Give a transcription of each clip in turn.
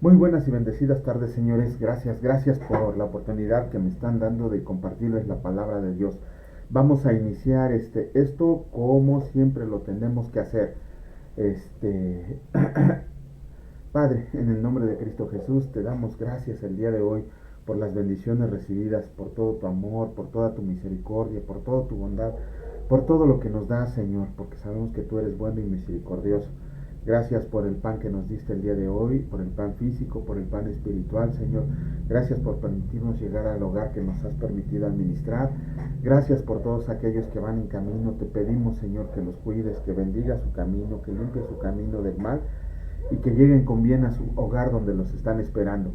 Muy buenas y bendecidas tardes, señores. Gracias por la oportunidad que me están dando de compartirles la palabra de Dios. Vamos a iniciar esto como siempre lo tenemos que hacer. Este Padre, en el nombre de Cristo Jesús, te damos gracias el día de hoy por las bendiciones recibidas, por todo tu amor, por toda tu misericordia, por toda tu bondad, por todo lo que nos das, Señor, porque sabemos que tú eres bueno y misericordioso. Gracias por el pan que nos diste el día de hoy, por el pan físico, por el pan espiritual, Señor. Gracias por permitirnos llegar al hogar que nos has permitido administrar. Gracias por todos aquellos que van en camino. Te pedimos, Señor, que los cuides, que bendiga su camino, que limpie su camino del mal y que lleguen con bien a su hogar donde los están esperando.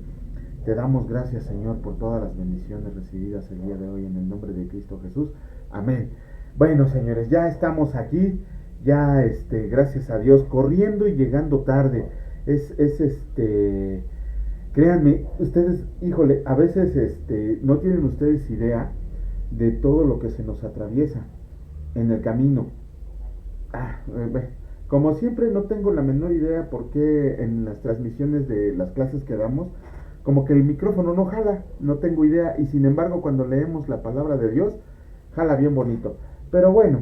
Te damos gracias, Señor, por todas las bendiciones recibidas el día de hoy en el nombre de Cristo Jesús. Amén. Bueno, señores, ya estamos aquí. Ya, gracias a Dios, corriendo y llegando tarde. Créanme, ustedes, híjole, a veces, no tienen ustedes idea de todo lo que se nos atraviesa en el camino. Como siempre, no tengo la menor idea por qué en las transmisiones de las clases que damos, como que el micrófono no jala, no tengo idea, y sin embargo, cuando leemos la palabra de Dios, jala bien bonito. Pero bueno,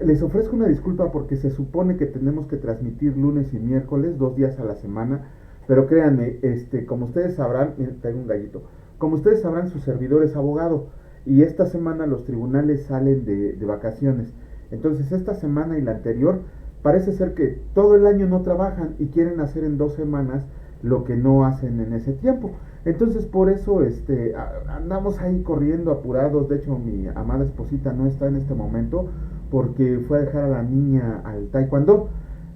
les ofrezco una disculpa porque se supone que tenemos que transmitir lunes y miércoles, 2 días a la semana, pero créanme, como ustedes sabrán, traigo un gallito, como ustedes sabrán, su servidor es abogado y esta semana los tribunales salen de vacaciones. Entonces esta semana y la anterior parece ser que todo el año no trabajan y quieren hacer en 2 semanas lo que no hacen en ese tiempo. Entonces por eso andamos ahí corriendo apurados. De hecho, mi amada esposita no está en este momento porque fue a dejar a la niña al taekwondo.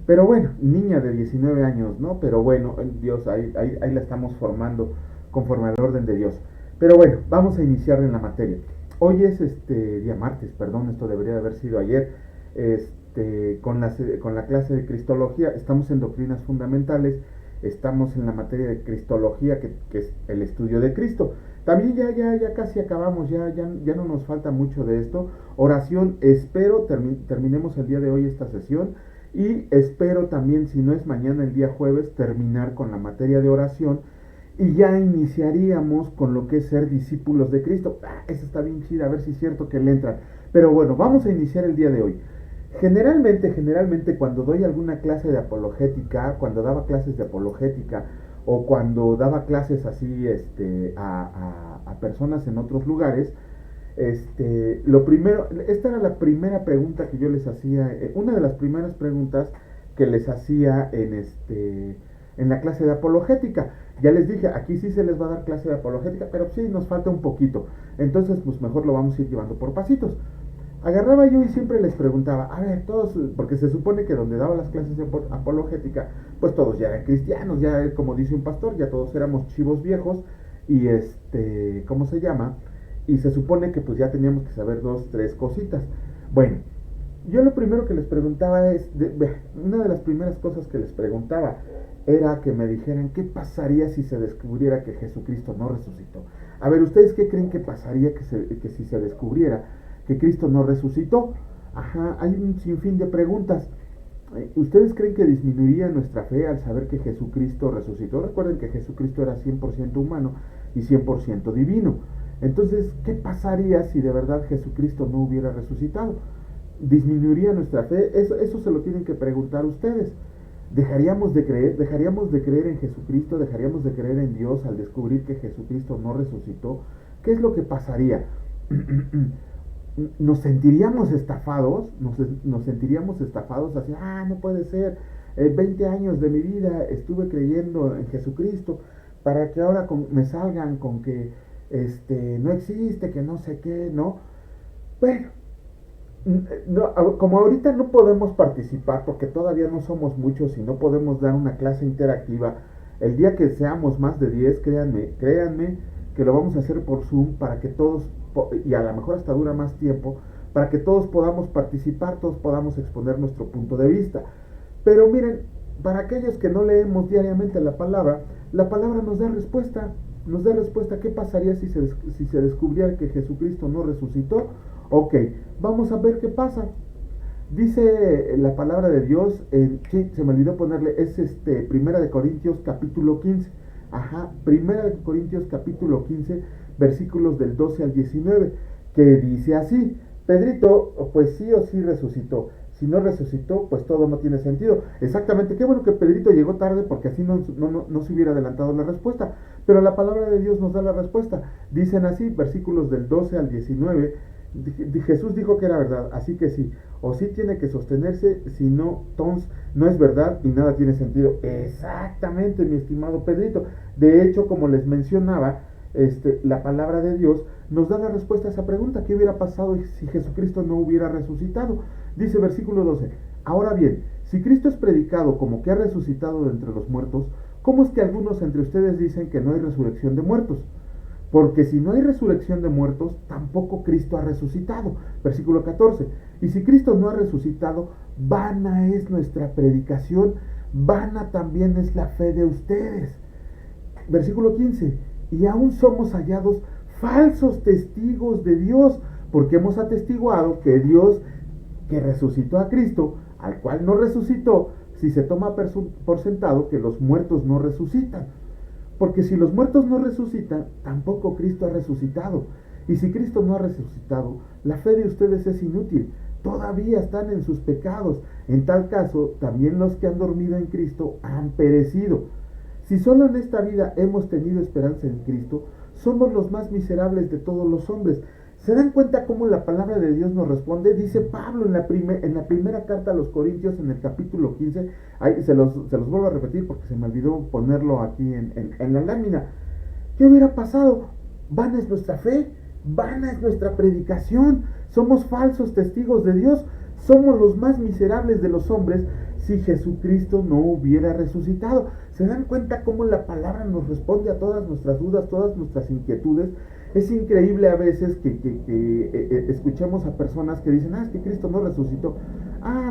Pero bueno, niña de 19 años, ¿no? Pero bueno, Dios, ahí la estamos formando conforme al orden de Dios. Pero bueno, vamos a iniciar en la materia. Hoy es día martes, perdón, esto debería de haber sido ayer. Con la clase de Cristología, estamos en doctrinas fundamentales. Estamos en la materia de Cristología, que es el estudio de Cristo. También ya casi acabamos, ya no nos falta mucho de esto. Oración, espero terminemos el día de hoy esta sesión. Y espero también, si no es mañana, el día jueves, terminar con la materia de oración. Y ya iniciaríamos con lo que es ser discípulos de Cristo. Eso está bien chida, a ver si es cierto que le entran. Pero bueno, vamos a iniciar el día de hoy. Generalmente cuando doy alguna clase de apologética, cuando daba clases de apologética o cuando daba clases así a personas en otros lugares, lo primero, esta era la primera pregunta que yo les hacía, una de las primeras preguntas que les hacía en la clase de apologética. Ya les dije, aquí sí se les va a dar clase de apologética, pero sí nos falta un poquito. Entonces, pues mejor lo vamos a ir llevando por pasitos. Agarraba yo y siempre les preguntaba, a ver, todos, porque se supone que donde daba las clases de apologética, pues todos ya eran cristianos, ya como dice un pastor, ya todos éramos chivos viejos, y ¿cómo se llama? Y se supone que pues ya teníamos que saber 2, 3 cositas. Bueno, yo lo primero que les preguntaba una de las primeras cosas que les preguntaba era que me dijeran qué pasaría si se descubriera que Jesucristo no resucitó. A ver, ¿ustedes qué creen que pasaría que si se descubriera que Cristo no resucitó? Hay un sinfín de preguntas. ¿Ustedes creen que disminuiría nuestra fe al saber que Jesucristo resucitó? Recuerden que Jesucristo era 100% humano y 100% divino. Entonces, ¿qué pasaría si de verdad Jesucristo no hubiera resucitado? ¿Disminuiría nuestra fe? Eso se lo tienen que preguntar ustedes. ¿Dejaríamos de creer en Jesucristo? ¿Dejaríamos de creer en Dios al descubrir que Jesucristo no resucitó? ¿Qué es lo que pasaría? Nos sentiríamos estafados, nos sentiríamos estafados así, no puede ser, 20 años de mi vida estuve creyendo en Jesucristo, para que ahora me salgan con que no existe, que no sé qué, ¿no? Bueno, no, como ahorita no podemos participar porque todavía no somos muchos y no podemos dar una clase interactiva, el día que seamos más de 10, créanme que lo vamos a hacer por Zoom para que todos, y a lo mejor hasta dura más tiempo, para que todos podamos participar, todos podamos exponer nuestro punto de vista. Pero miren, para aquellos que no leemos diariamente la palabra nos da respuesta. ¿Qué pasaría si se descubriera que Jesucristo no resucitó? Ok, vamos a ver qué pasa. Dice la palabra de Dios, sí, se me olvidó ponerle, es Primera de Corintios capítulo 15. Ajá, Primera de Corintios capítulo 15, versículos del 12 al 19, que dice así: Pedrito, pues sí o sí resucitó. Si no resucitó, pues todo no tiene sentido. Exactamente, qué bueno que Pedrito llegó tarde, porque así no se hubiera adelantado la respuesta. Pero la palabra de Dios nos da la respuesta. Dicen así, versículos del 12 al 19. Jesús dijo que era verdad, así que sí, o sí tiene que sostenerse, si no, entonces no es verdad y nada tiene sentido. Exactamente, mi estimado Pedrito. De hecho, como les mencionaba, la palabra de Dios nos da la respuesta a esa pregunta: ¿qué hubiera pasado si Jesucristo no hubiera resucitado? Dice versículo 12: ahora bien, si Cristo es predicado como que ha resucitado de entre los muertos, ¿cómo es que algunos entre ustedes dicen que no hay resurrección de muertos? Porque si no hay resurrección de muertos, tampoco Cristo ha resucitado. Versículo 14. Y si Cristo no ha resucitado, vana es nuestra predicación, vana también es la fe de ustedes. Versículo 15. Y aún somos hallados falsos testigos de Dios, porque hemos atestiguado que Dios, que resucitó a Cristo, al cual no resucitó, si se toma por sentado que los muertos no resucitan. Porque si los muertos no resucitan, tampoco Cristo ha resucitado. Y si Cristo no ha resucitado, la fe de ustedes es inútil. Todavía están en sus pecados. En tal caso, también los que han dormido en Cristo han perecido. Si solo en esta vida hemos tenido esperanza en Cristo, somos los más miserables de todos los hombres. ¿Se dan cuenta cómo la palabra de Dios nos responde? Dice Pablo en la primera carta a los Corintios, en el capítulo 15, ahí se los vuelvo a repetir porque se me olvidó ponerlo aquí en la lámina. ¿Qué hubiera pasado? Vana es nuestra fe, vana es nuestra predicación, somos falsos testigos de Dios, somos los más miserables de los hombres si Jesucristo no hubiera resucitado. ¿Se dan cuenta cómo la palabra nos responde a todas nuestras dudas, todas nuestras inquietudes? Es increíble a veces que escuchemos a personas que dicen: es que Cristo no resucitó.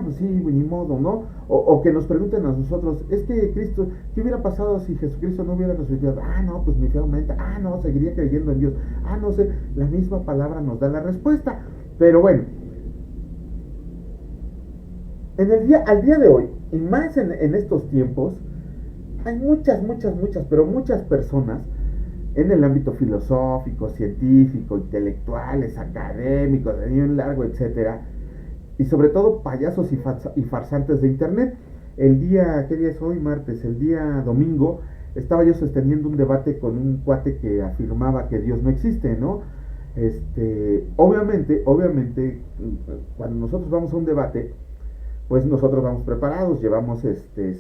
Pues sí, ni modo, ¿no? O que nos pregunten a nosotros: es que Cristo, ¿qué hubiera pasado si Jesucristo no hubiera resucitado? No, pues mi fe aumenta. No, seguiría creyendo en Dios. No sé. La misma palabra nos da la respuesta. Pero bueno, al día de hoy, y más en estos tiempos, hay muchas, pero muchas personas en el ámbito filosófico, científico, intelectuales, académicos, de un largo, etcétera, y sobre todo payasos y farsantes de internet. ¿Qué día es hoy? Martes. El día domingo estaba yo sosteniendo un debate con un cuate que afirmaba que Dios no existe, ¿no? Obviamente, cuando nosotros vamos a un debate, pues nosotros vamos preparados, llevamos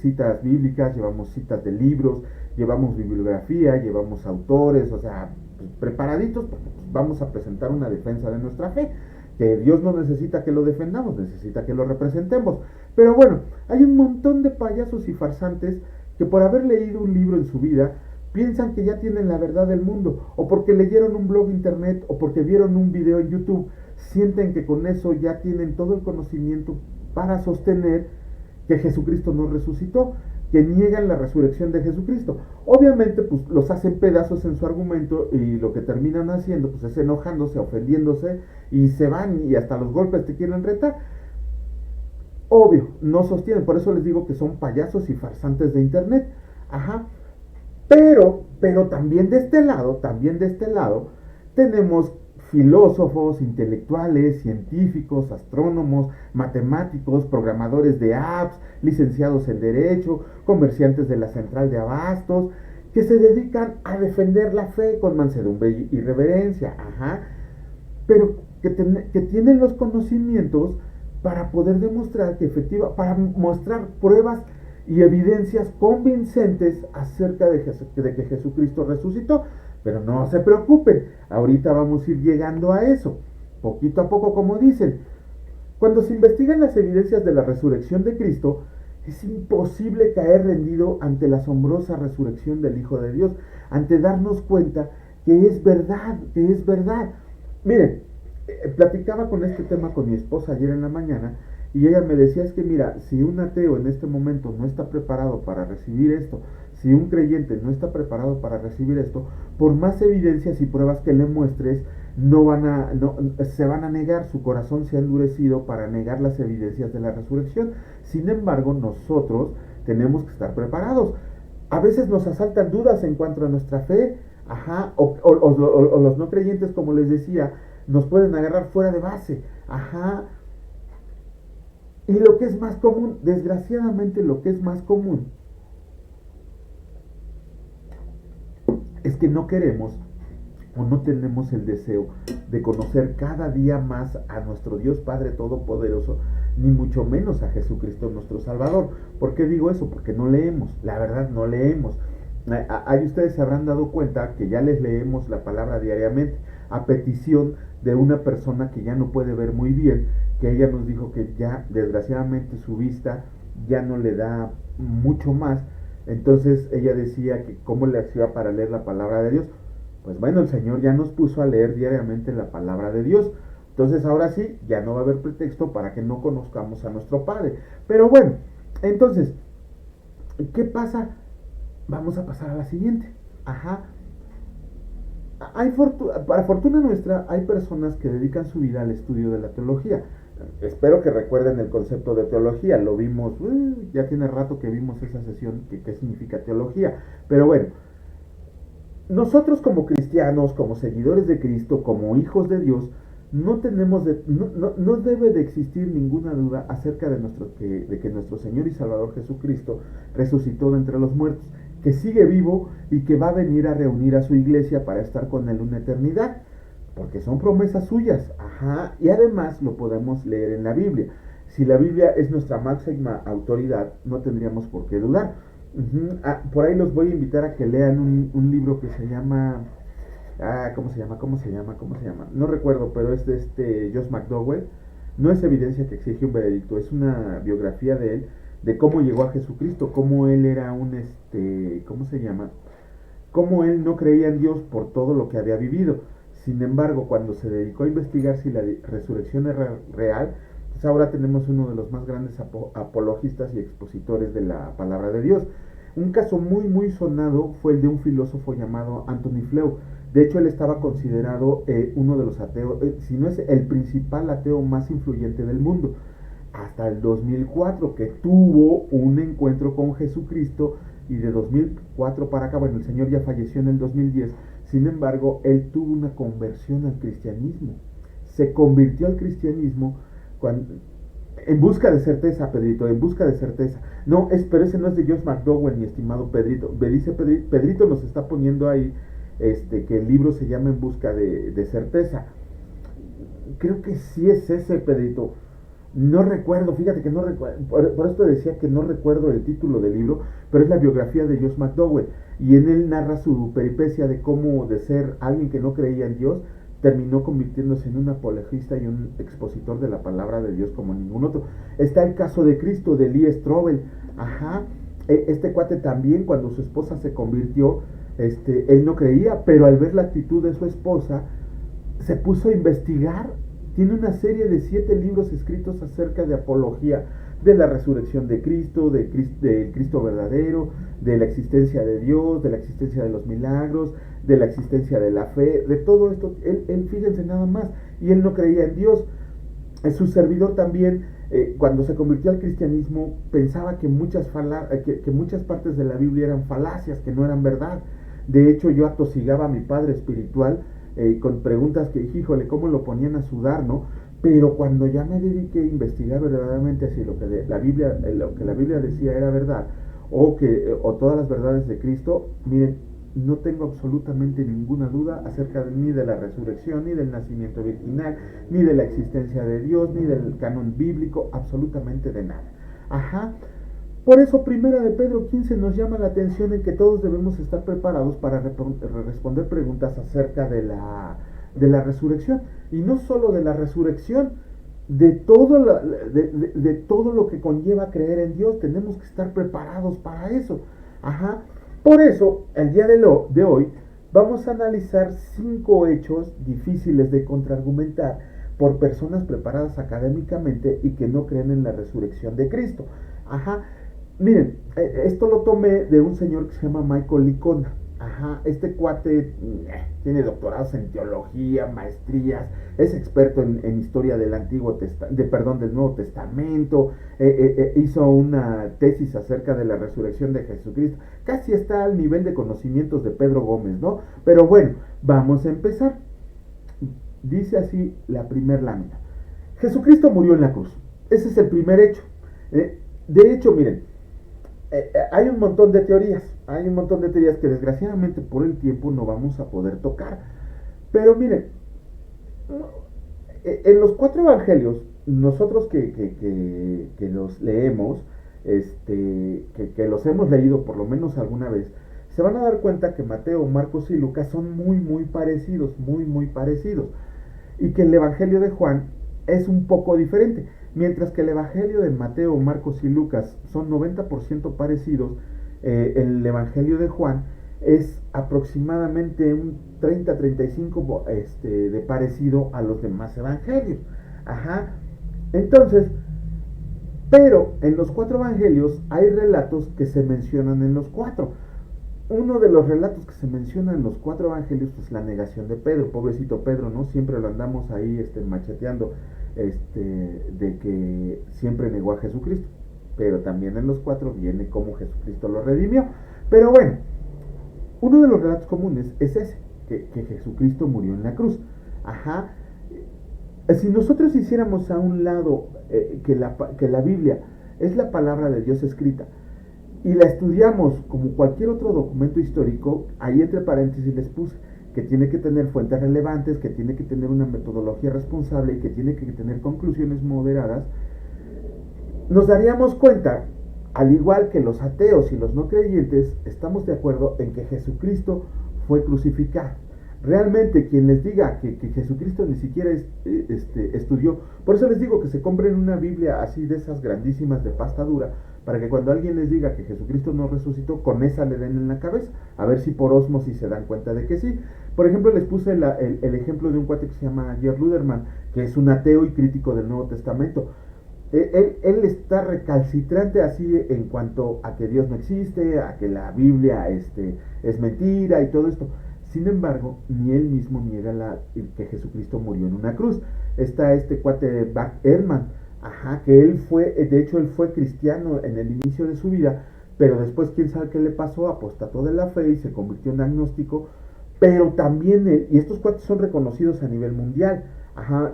citas bíblicas, llevamos citas de libros, llevamos bibliografía, llevamos autores, o sea, pues, preparaditos, porque pues, vamos a presentar una defensa de nuestra fe, que Dios no necesita que lo defendamos, necesita que lo representemos. Pero bueno, hay un montón de payasos y farsantes que por haber leído un libro en su vida, piensan que ya tienen la verdad del mundo, o porque leyeron un blog internet, o porque vieron un video en YouTube, sienten que con eso ya tienen todo el conocimiento para sostener que Jesucristo no resucitó, que niegan la resurrección de Jesucristo. Obviamente, pues los hacen pedazos en su argumento, y lo que terminan haciendo pues es enojándose, ofendiéndose, y se van y hasta los golpes te quieren retar. Obvio, no sostienen, por eso les digo que son payasos y farsantes de internet. Ajá. Pero también de este lado, tenemos filósofos, intelectuales, científicos, astrónomos, matemáticos, programadores de apps, licenciados en Derecho, comerciantes de la central de abastos, que se dedican a defender la fe con mansedumbre y reverencia, pero que tienen los conocimientos para poder demostrar para mostrar pruebas y evidencias convincentes acerca de que Jesucristo resucitó. Pero no se preocupen, ahorita vamos a ir llegando a eso, poquito a poco, como dicen. Cuando se investigan las evidencias de la resurrección de Cristo, es imposible caer rendido ante la asombrosa resurrección del Hijo de Dios, ante darnos cuenta que es verdad, Miren, platicaba con este tema con mi esposa ayer en la mañana, y ella me decía: es que mira, si un ateo en este momento no está preparado para recibir esto, si un creyente no está preparado para recibir esto, por más evidencias y pruebas que le muestres, se van a negar, su corazón se ha endurecido para negar las evidencias de la resurrección. Sin embargo, nosotros tenemos que estar preparados. A veces nos asaltan dudas en cuanto a nuestra fe, ajá, o los no creyentes, como les decía, nos pueden agarrar fuera de base, ajá. Y lo que es más común, desgraciadamente lo que es más común, es que no queremos o no tenemos el deseo de conocer cada día más a nuestro Dios Padre Todopoderoso, ni mucho menos a Jesucristo nuestro Salvador. ¿Por qué digo eso? Porque no leemos, la verdad no leemos. Ahí ustedes se habrán dado cuenta que ya les leemos la palabra diariamente, a petición de una persona que ya no puede ver muy bien, que ella nos dijo que ya desgraciadamente su vista ya no le da mucho más. Entonces ella decía que cómo le hacía para leer la palabra de Dios. Pues bueno, el Señor ya nos puso a leer diariamente la palabra de Dios. Entonces ahora sí, ya no va a haber pretexto para que no conozcamos a nuestro Padre. Pero bueno, entonces, ¿qué pasa? Vamos a pasar a la siguiente. Ajá. Para fortuna nuestra, hay personas que dedican su vida al estudio de la teología. Espero que recuerden el concepto de teología. Lo vimos, ya tiene rato que vimos esa sesión, qué significa teología. Pero bueno, nosotros como cristianos, como seguidores de Cristo, como hijos de Dios, no debe de existir ninguna duda acerca de que nuestro Señor y Salvador Jesucristo resucitó de entre los muertos, que sigue vivo y que va a venir a reunir a su iglesia para estar con él una eternidad, porque son promesas suyas, ajá, y además lo podemos leer en la Biblia. Si la Biblia es nuestra máxima autoridad, no tendríamos por qué dudar. Por ahí los voy a invitar a que lean un libro que se llama... ¿cómo se llama? No recuerdo, pero es de Josh McDowell. No es evidencia que exige un veredicto, es una biografía de él, de cómo llegó a Jesucristo, cómo él era ¿cómo se llama? Cómo él no creía en Dios por todo lo que había vivido. Sin embargo, cuando se dedicó a investigar si la resurrección era real, pues ahora tenemos uno de los más grandes apologistas y expositores de la palabra de Dios. Un caso muy muy sonado fue el de un filósofo llamado Anthony Flew. De hecho, él estaba considerado uno de los ateos, si no es el principal ateo más influyente del mundo, hasta el 2004, que tuvo un encuentro con Jesucristo, y de 2004 para acá, bueno, el Señor ya falleció en el 2010, sin embargo, él tuvo una conversión al cristianismo. Se convirtió al cristianismo en busca de certeza, Pedrito, en busca de certeza. No, pero ese no es de Josh McDowell, mi estimado Pedrito. Me dice Pedrito nos está poniendo ahí que el libro se llama En busca de certeza. Creo que sí es ese, Pedrito. No recuerdo, fíjate que no recuerdo, por esto decía que no recuerdo el título del libro, pero es la biografía de Josh McDowell, y en él narra su peripecia de cómo de ser alguien que no creía en Dios, terminó convirtiéndose en un apologista y un expositor de la palabra de Dios como ningún otro. Está el caso de Cristo, de Lee Strobel, ajá, este cuate también, cuando su esposa se convirtió, él no creía, pero al ver la actitud de su esposa, se puso a investigar. Tiene una serie de 7 libros escritos acerca de apología de la resurrección de Cristo, del Cristo verdadero, de la existencia de Dios, de la existencia de los milagros, de la existencia de la fe, de todo esto. Él fíjense nada más, y él no creía en Dios. Su servidor también, cuando se convirtió al cristianismo, pensaba que muchas partes de la Biblia eran falacias, que no eran verdad. De hecho, yo atosigaba a mi padre espiritual con preguntas que, híjole, cómo lo ponían a sudar, ¿no? Pero cuando ya me dediqué a investigar verdaderamente si lo que la Biblia decía era verdad, o todas las verdades de Cristo, miren, no tengo absolutamente ninguna duda acerca ni de la resurrección, ni del nacimiento virginal, ni de la existencia de Dios, ni del canon bíblico, absolutamente de nada. Ajá. Por eso, primera de Pedro 15 nos llama la atención en que todos debemos estar preparados para responder preguntas acerca de la resurrección. Y no solo de la resurrección, de todo lo que conlleva creer en Dios. Tenemos que estar preparados para eso. Ajá. Por eso, el día de hoy, vamos a analizar 5 hechos difíciles de contraargumentar por personas preparadas académicamente y que no creen en la resurrección de Cristo. Ajá. Miren, esto lo tomé de un señor que se llama Michael Licona. Ajá. Ajá, este cuate tiene doctorados en teología, maestrías, es experto en historia del del Nuevo Testamento, hizo una tesis acerca de la resurrección de Jesucristo, casi está al nivel de conocimientos de Pedro Gómez, ¿no? Pero bueno, vamos a empezar. Dice así la primer lámina. Jesucristo murió en la cruz. Ese es el primer hecho. De hecho, miren, hay un montón de teorías, que desgraciadamente por el tiempo no vamos a poder tocar. Pero miren, en los cuatro evangelios, nosotros que los leemos, que los hemos leído por lo menos alguna vez, se van a dar cuenta que Mateo, Marcos y Lucas son muy parecidos, muy parecidos. Y que el evangelio de Juan es un poco diferente. Mientras que el evangelio de Mateo, Marcos y Lucas son 90% parecidos, el evangelio de Juan es aproximadamente un 30-35 de parecido a los demás evangelios. Ajá. Entonces, pero en los cuatro evangelios hay relatos que se mencionan en los cuatro. Uno de los relatos que se menciona en los cuatro evangelios es la negación de Pedro, pobrecito Pedro, ¿no? Siempre lo andamos ahí macheteando, de que siempre negó a Jesucristo, pero también en los cuatro viene cómo Jesucristo lo redimió. Pero bueno, uno de los relatos comunes es ese, que Jesucristo murió en la cruz. Ajá. Si nosotros hiciéramos a un lado que la Biblia es la palabra de Dios escrita, y la estudiamos como cualquier otro documento histórico, ahí entre paréntesis les puse que tiene que tener fuentes relevantes, que tiene que tener una metodología responsable y que tiene que tener conclusiones moderadas, nos daríamos cuenta, al igual que los ateos y los no creyentes, estamos de acuerdo en que Jesucristo fue crucificado. Realmente quien les diga que Jesucristo ni siquiera estudió, por eso les digo que se compren una Biblia así de esas grandísimas de pasta dura, para que cuando alguien les diga que Jesucristo no resucitó, con esa le den en la cabeza, a ver si por ósmosis se dan cuenta de que sí. Por ejemplo, les puse el ejemplo de un cuate que se llama Gerd Ludermann, que es un ateo y crítico del Nuevo Testamento. Él está recalcitrante así en cuanto a que Dios no existe, a que la Biblia es mentira y todo esto. Sin embargo, ni él mismo niega que Jesucristo murió en una cruz. Está este cuate Bach Ehrman, que él fue cristiano en el inicio de su vida, pero después quién sabe qué le pasó, apostató de la fe y se convirtió en agnóstico. Pero también y estos cuates son reconocidos a nivel mundial.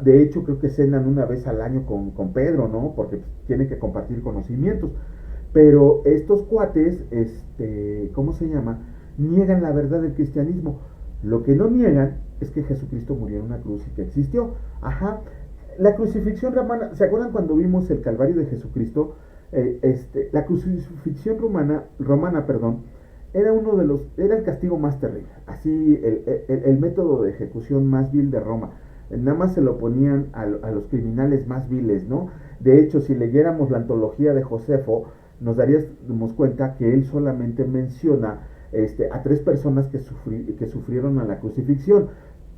De hecho creo que cenan una vez al año con Pedro, ¿no? Porque pues, tienen que compartir conocimientos. Pero estos cuates, ¿cómo se llama? Niegan la verdad del cristianismo. Lo que no niegan es que Jesucristo murió en una cruz y que existió. La crucifixión romana, ¿se acuerdan cuando vimos el Calvario de Jesucristo? La crucifixión romana, era el castigo más terrible, así el método de ejecución más vil de Roma. Nada más se lo ponían a los criminales más viles, ¿no? De hecho, si leyéramos la antología de Josefo, nos daríamos cuenta que él solamente menciona a 3 personas que sufrieron a la crucifixión,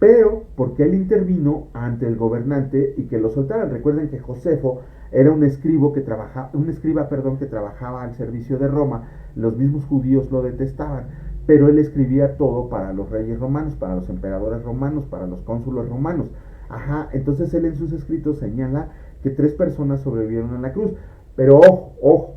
pero porque él intervino ante el gobernante y que lo soltaran. Recuerden que Josefo era un escriba que trabajaba al servicio de Roma. Los mismos judíos lo detestaban, pero él escribía todo para los reyes romanos, para los emperadores romanos, para los cónsules romanos. Entonces él en sus escritos señala que 3 personas sobrevivieron a la cruz. Pero ojo,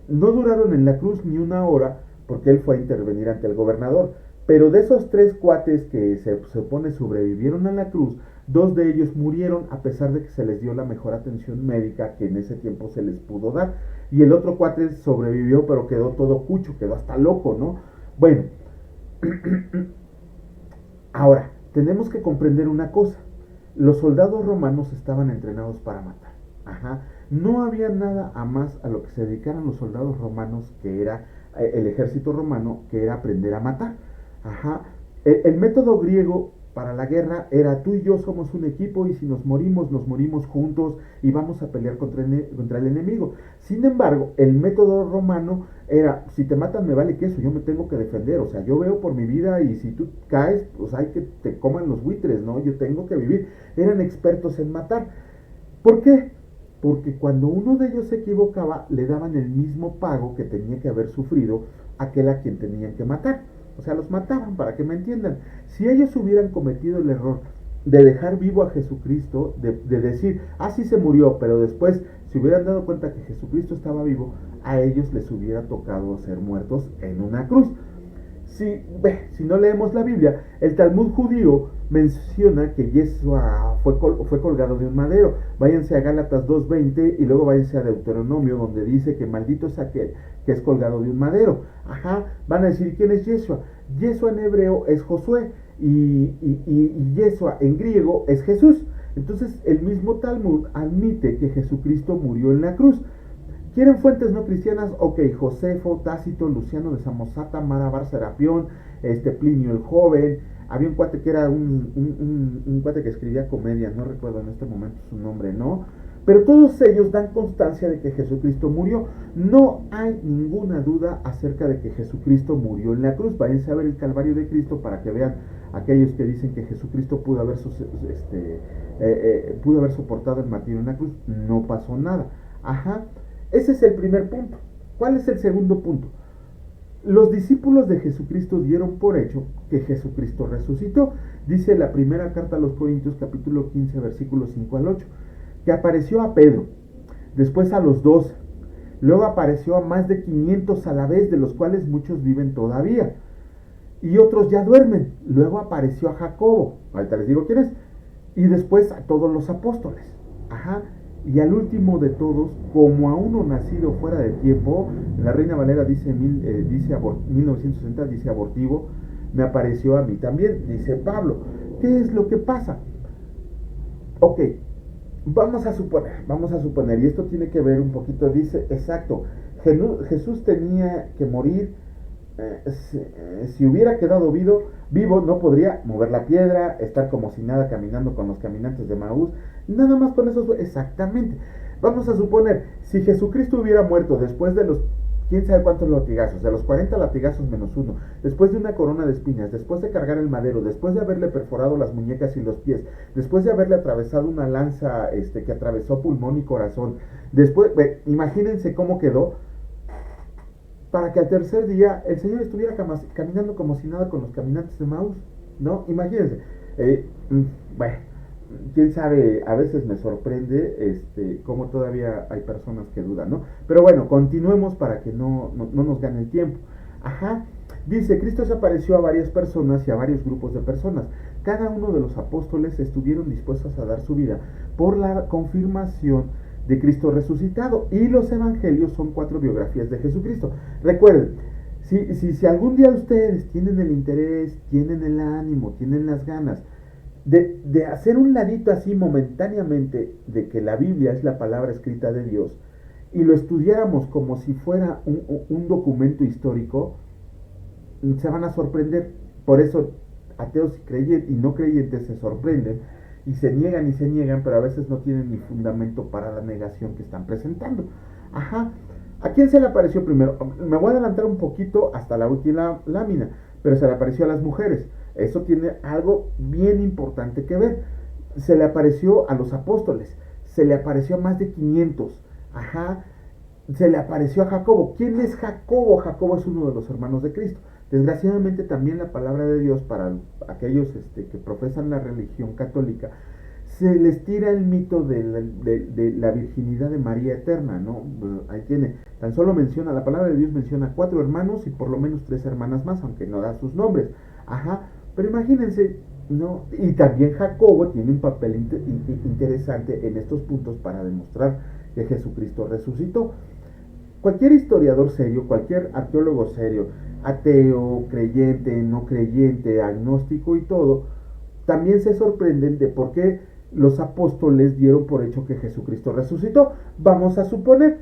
no duraron en la cruz ni una hora porque él fue a intervenir ante el gobernador. Pero de esos 3 cuates que se supone sobrevivieron a la cruz, 2 de ellos murieron a pesar de que se les dio la mejor atención médica que en ese tiempo se les pudo dar. Y el otro cuate sobrevivió, pero quedó todo cucho, quedó hasta loco, ¿no? Bueno, ahora, tenemos que comprender una cosa. Los soldados romanos estaban entrenados para matar. No había nada a más a lo que se dedicaran los soldados romanos, que era el ejército romano, que era aprender a matar. El método griego para la guerra era: tú y yo somos un equipo y si nos morimos juntos y vamos a pelear contra el enemigo. Sin embargo, el método romano era: si te matan me vale queso, yo me tengo que defender, o sea, yo veo por mi vida y si tú caes, pues hay que te coman los buitres, ¿no? Yo tengo que vivir. Eran expertos en matar. ¿Por qué? Porque cuando uno de ellos se equivocaba, le daban el mismo pago que tenía que haber sufrido aquel a quien tenían que matar. O sea, los mataban, para que me entiendan. Si ellos hubieran cometido el error de dejar vivo a Jesucristo, de decir, ah, sí se murió, pero después se hubieran dado cuenta que Jesucristo estaba vivo, a ellos les hubiera tocado ser muertos en una cruz. Si no leemos la Biblia, el Talmud judío menciona que Yeshua fue colgado de un madero. Váyanse a Gálatas 2:20 y luego váyanse a Deuteronomio, donde dice que maldito es aquel que es colgado de un madero. Ajá, van a decir, ¿quién es Yeshua? Yeshua en hebreo es Josué y Yeshua en griego es Jesús. Entonces el mismo Talmud admite que Jesucristo murió en la cruz. ¿Quieren fuentes no cristianas? Ok, Josefo, Tácito, Luciano de Samosata, Marabar Serapión, Plinio el Joven. Había un cuate que era un cuate que escribía comedia, no recuerdo en este momento su nombre, ¿no? Pero todos ellos dan constancia de que Jesucristo murió. No hay ninguna duda acerca de que Jesucristo murió en la cruz. Váyanse a ver el Calvario de Cristo para que vean aquellos que dicen que Jesucristo pudo haber soportado el martirio en la cruz. No pasó nada. Ajá. Ese es el primer punto. ¿Cuál es el segundo punto? Los discípulos de Jesucristo dieron por hecho que Jesucristo resucitó. Dice la primera carta a los Corintios, capítulo 15, versículos 5 al 8, que apareció a Pedro, después a los 12, luego apareció a más de 500 a la vez, de los cuales muchos viven todavía, y otros ya duermen. Luego apareció a Jacobo, ahorita les digo quién es, y después a todos los apóstoles. Ajá. Y al último de todos, como a uno nacido fuera de tiempo, la Reina Valera dice 1960, dice abortivo, me apareció a mí también, dice Pablo. ¿Qué es lo que pasa? Ok, vamos a suponer, y esto tiene que ver un poquito, dice, exacto, Jesús tenía que morir. Si hubiera quedado vivo, no podría mover la piedra, estar como si nada caminando con los caminantes de Maús, nada más con eso. Exactamente. Vamos a suponer, si Jesucristo hubiera muerto después de los quién sabe cuántos latigazos, de los 40 latigazos menos uno, después de una corona de espinas, después de cargar el madero, después de haberle perforado las muñecas y los pies, después de haberle atravesado una lanza que atravesó pulmón y corazón, después, imagínense cómo quedó, para que al tercer día el Señor estuviera caminando como si nada con los caminantes de Maús, ¿no? Imagínense. Bueno, quién sabe, a veces me sorprende cómo todavía hay personas que dudan, ¿no? Pero bueno, continuemos para que no nos gane el tiempo. Ajá. Dice, Cristo se apareció a varias personas y a varios grupos de personas. Cada uno de los apóstoles estuvieron dispuestos a dar su vida por la confirmación de Cristo resucitado, y los evangelios son 4 biografías de Jesucristo. Recuerden, si algún día ustedes tienen el interés, tienen el ánimo, tienen las ganas de hacer un ladito así momentáneamente de que la Biblia es la palabra escrita de Dios y lo estudiáramos como si fuera un documento histórico, se van a sorprender. Por eso ateos y no creyentes se sorprenden y se niegan, pero a veces no tienen ni fundamento para la negación que están presentando. Ajá. ¿A quién se le apareció primero? Me voy a adelantar un poquito hasta la última lámina, pero se le apareció a las mujeres. Eso tiene algo bien importante que ver. Se le apareció a los apóstoles, se le apareció a más de 500. Ajá. Se le apareció a Jacobo. ¿Quién es Jacobo? Jacobo es uno de los hermanos de Cristo. Desgraciadamente también la palabra de Dios para aquellos que profesan la religión católica, se les tira el mito de la virginidad de María eterna, ¿no? Ahí tiene, tan solo menciona, la palabra de Dios menciona 4 hermanos y por lo menos 3 hermanas más, aunque no da sus nombres. Ajá, pero imagínense, ¿no? Y también Jacobo tiene un papel interesante en estos puntos para demostrar que Jesucristo resucitó. Cualquier historiador serio, cualquier arqueólogo serio, ateo, creyente, no creyente, agnóstico y todo, también se sorprenden de por qué los apóstoles dieron por hecho que Jesucristo resucitó. Vamos a suponer,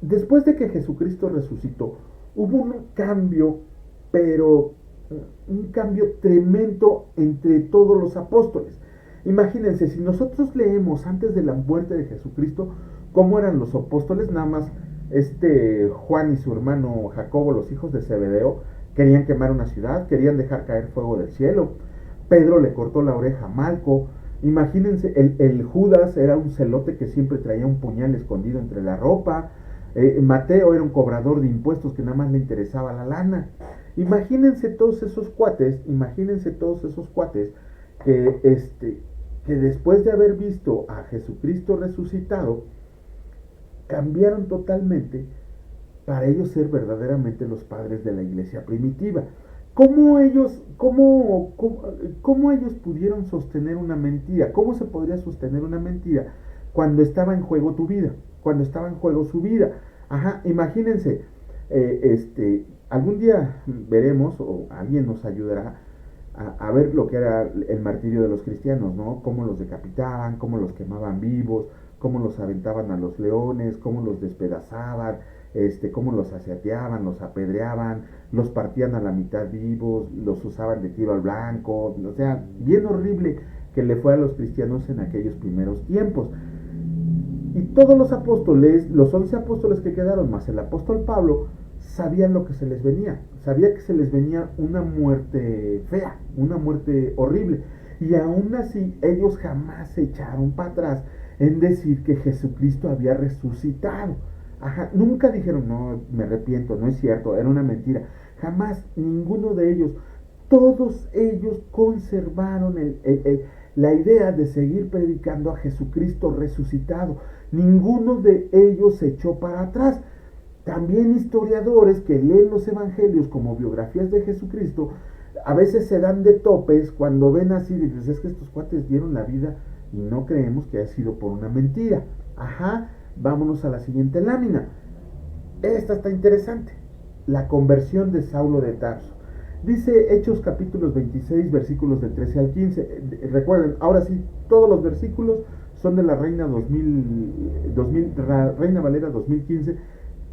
después de que Jesucristo resucitó, hubo un cambio, pero un cambio tremendo entre todos los apóstoles. Imagínense, si nosotros leemos antes de la muerte de Jesucristo, cómo eran los apóstoles, nada más Juan y su hermano Jacobo, los hijos de Zebedeo, querían quemar una ciudad, querían dejar caer fuego del cielo. Pedro le cortó la oreja a Malco. Imagínense, el Judas era un celote que siempre traía un puñal escondido entre la ropa. Mateo era un cobrador de impuestos que nada más le interesaba la lana. Imagínense todos esos cuates que, que después de haber visto a Jesucristo resucitado, cambiaron totalmente para ellos ser verdaderamente los padres de la iglesia primitiva. ¿Cómo ellos pudieron sostener una mentira? ¿Cómo se podría sostener una mentira cuando estaba en juego tu vida? Cuando estaba en juego su vida. Ajá, imagínense, algún día veremos, o alguien nos ayudará a ver lo que era el martirio de los cristianos, ¿no? Cómo los decapitaban, cómo los quemaban vivos, cómo los aventaban a los leones, cómo los despedazaban, cómo los asaeteaban, los apedreaban, los partían a la mitad vivos, los usaban de tiro al blanco, o sea, bien horrible que le fue a los cristianos en aquellos primeros tiempos. Y todos los apóstoles, los 11 apóstoles que quedaron, más el apóstol Pablo, sabían lo que se les venía. Sabía que se les venía una muerte fea, una muerte horrible. Y aún así, ellos jamás se echaron para atrás en decir que Jesucristo había resucitado. Ajá, nunca dijeron, no, me arrepiento, no es cierto, era una mentira. Jamás, ninguno de ellos. Todos ellos conservaron la idea de seguir predicando a Jesucristo resucitado. Ninguno de ellos se echó para atrás. También historiadores que leen los evangelios como biografías de Jesucristo, a veces se dan de topes cuando ven así, dices, es que estos cuates dieron la vida y no creemos que haya sido por una mentira. Ajá, vámonos a la siguiente lámina. Esta está interesante. La conversión de Saulo de Tarso. Dice Hechos capítulos 26, versículos del 13 al 15. Recuerden, ahora sí, todos los versículos son de la Reina Reina Valera 2015,